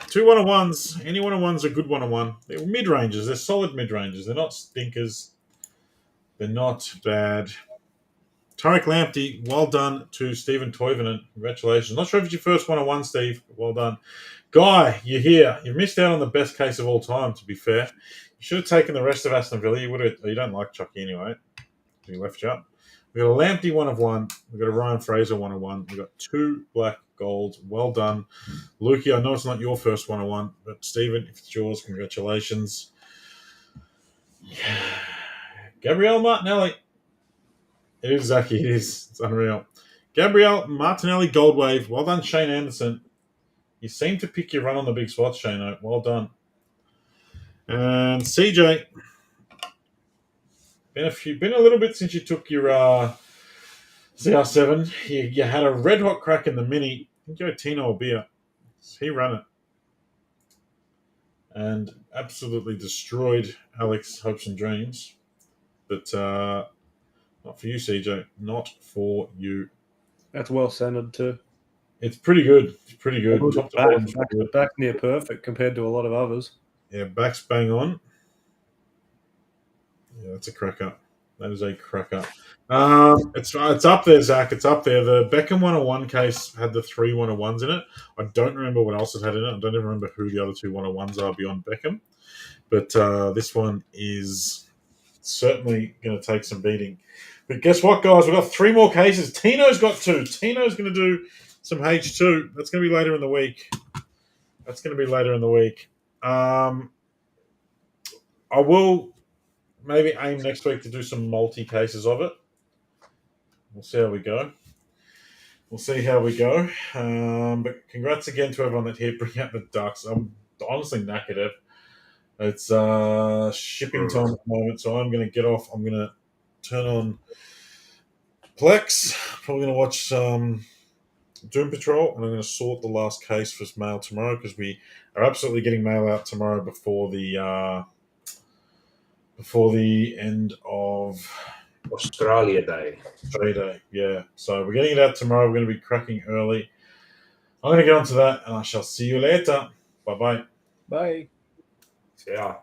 2 1-on-1s. Any 1-on-1s are good 1-on-1. They're mid-ranges. They're solid mid-ranges. They're not stinkers. They're not bad. Tarek Lamptey, well done to Stephen Toivonen. Congratulations. Not sure if it's your first 1-on-1, Steve, but well done. Guy, you're here. You've missed out on the best case of all time, to be fair. You should have taken the rest of Aston Villa. You don't like Chucky anyway. He left you up. We've got a Lamptey 1 of 1. We've got a Ryan Fraser 1 of 1. We've got 2 black golds. Well done. Lukey, I know it's not your first 1-on-1, but Stephen, if it's yours, congratulations. Gabrielle Martinelli. It is, Zachy. It is. It's unreal. Gabrielle Martinelli Gold Wave. Well done, Shane Anderson. You seem to pick your run on the big spots, Shane. Well done. And CJ. Been a little bit since you took your CR7. You had a red hot crack in the mini. I think you had Tino Obia. He ran it. And absolutely destroyed Alex Hopes and Dreams. But not for you, CJ. Not for you. That's well centered too. It's pretty good. It's pretty good. Top to bottom, back near perfect compared to a lot of others. Yeah, back's bang on. Yeah, that's a cracker. That is a cracker. It's up there, Zach. It's up there. The Beckham 101 case had the 3 101s in it. I don't remember what else it had in it. I don't even remember who the other 2 101s are beyond Beckham. But this one is certainly going to take some beating. But guess what, guys? We've got 3 more cases. Tino's got 2. Tino's going to do some H2. That's going to be later in the week. I will maybe aim next week to do some multi cases of it. We'll see how we go. But congrats again to everyone that here. Bring out the Ducks. I'm honestly knackered. It's shipping time at the moment, so I'm going to get off. I'm going to turn on Plex. Probably going to watch Doom Patrol, and I'm going to sort the last case for mail tomorrow because we are absolutely getting mail out tomorrow before the end of Australia Day. Yeah. So we're getting it out tomorrow. We're going to be cracking early. I'm going to get onto that, and I shall see you later. Bye-bye. Bye. Yeah.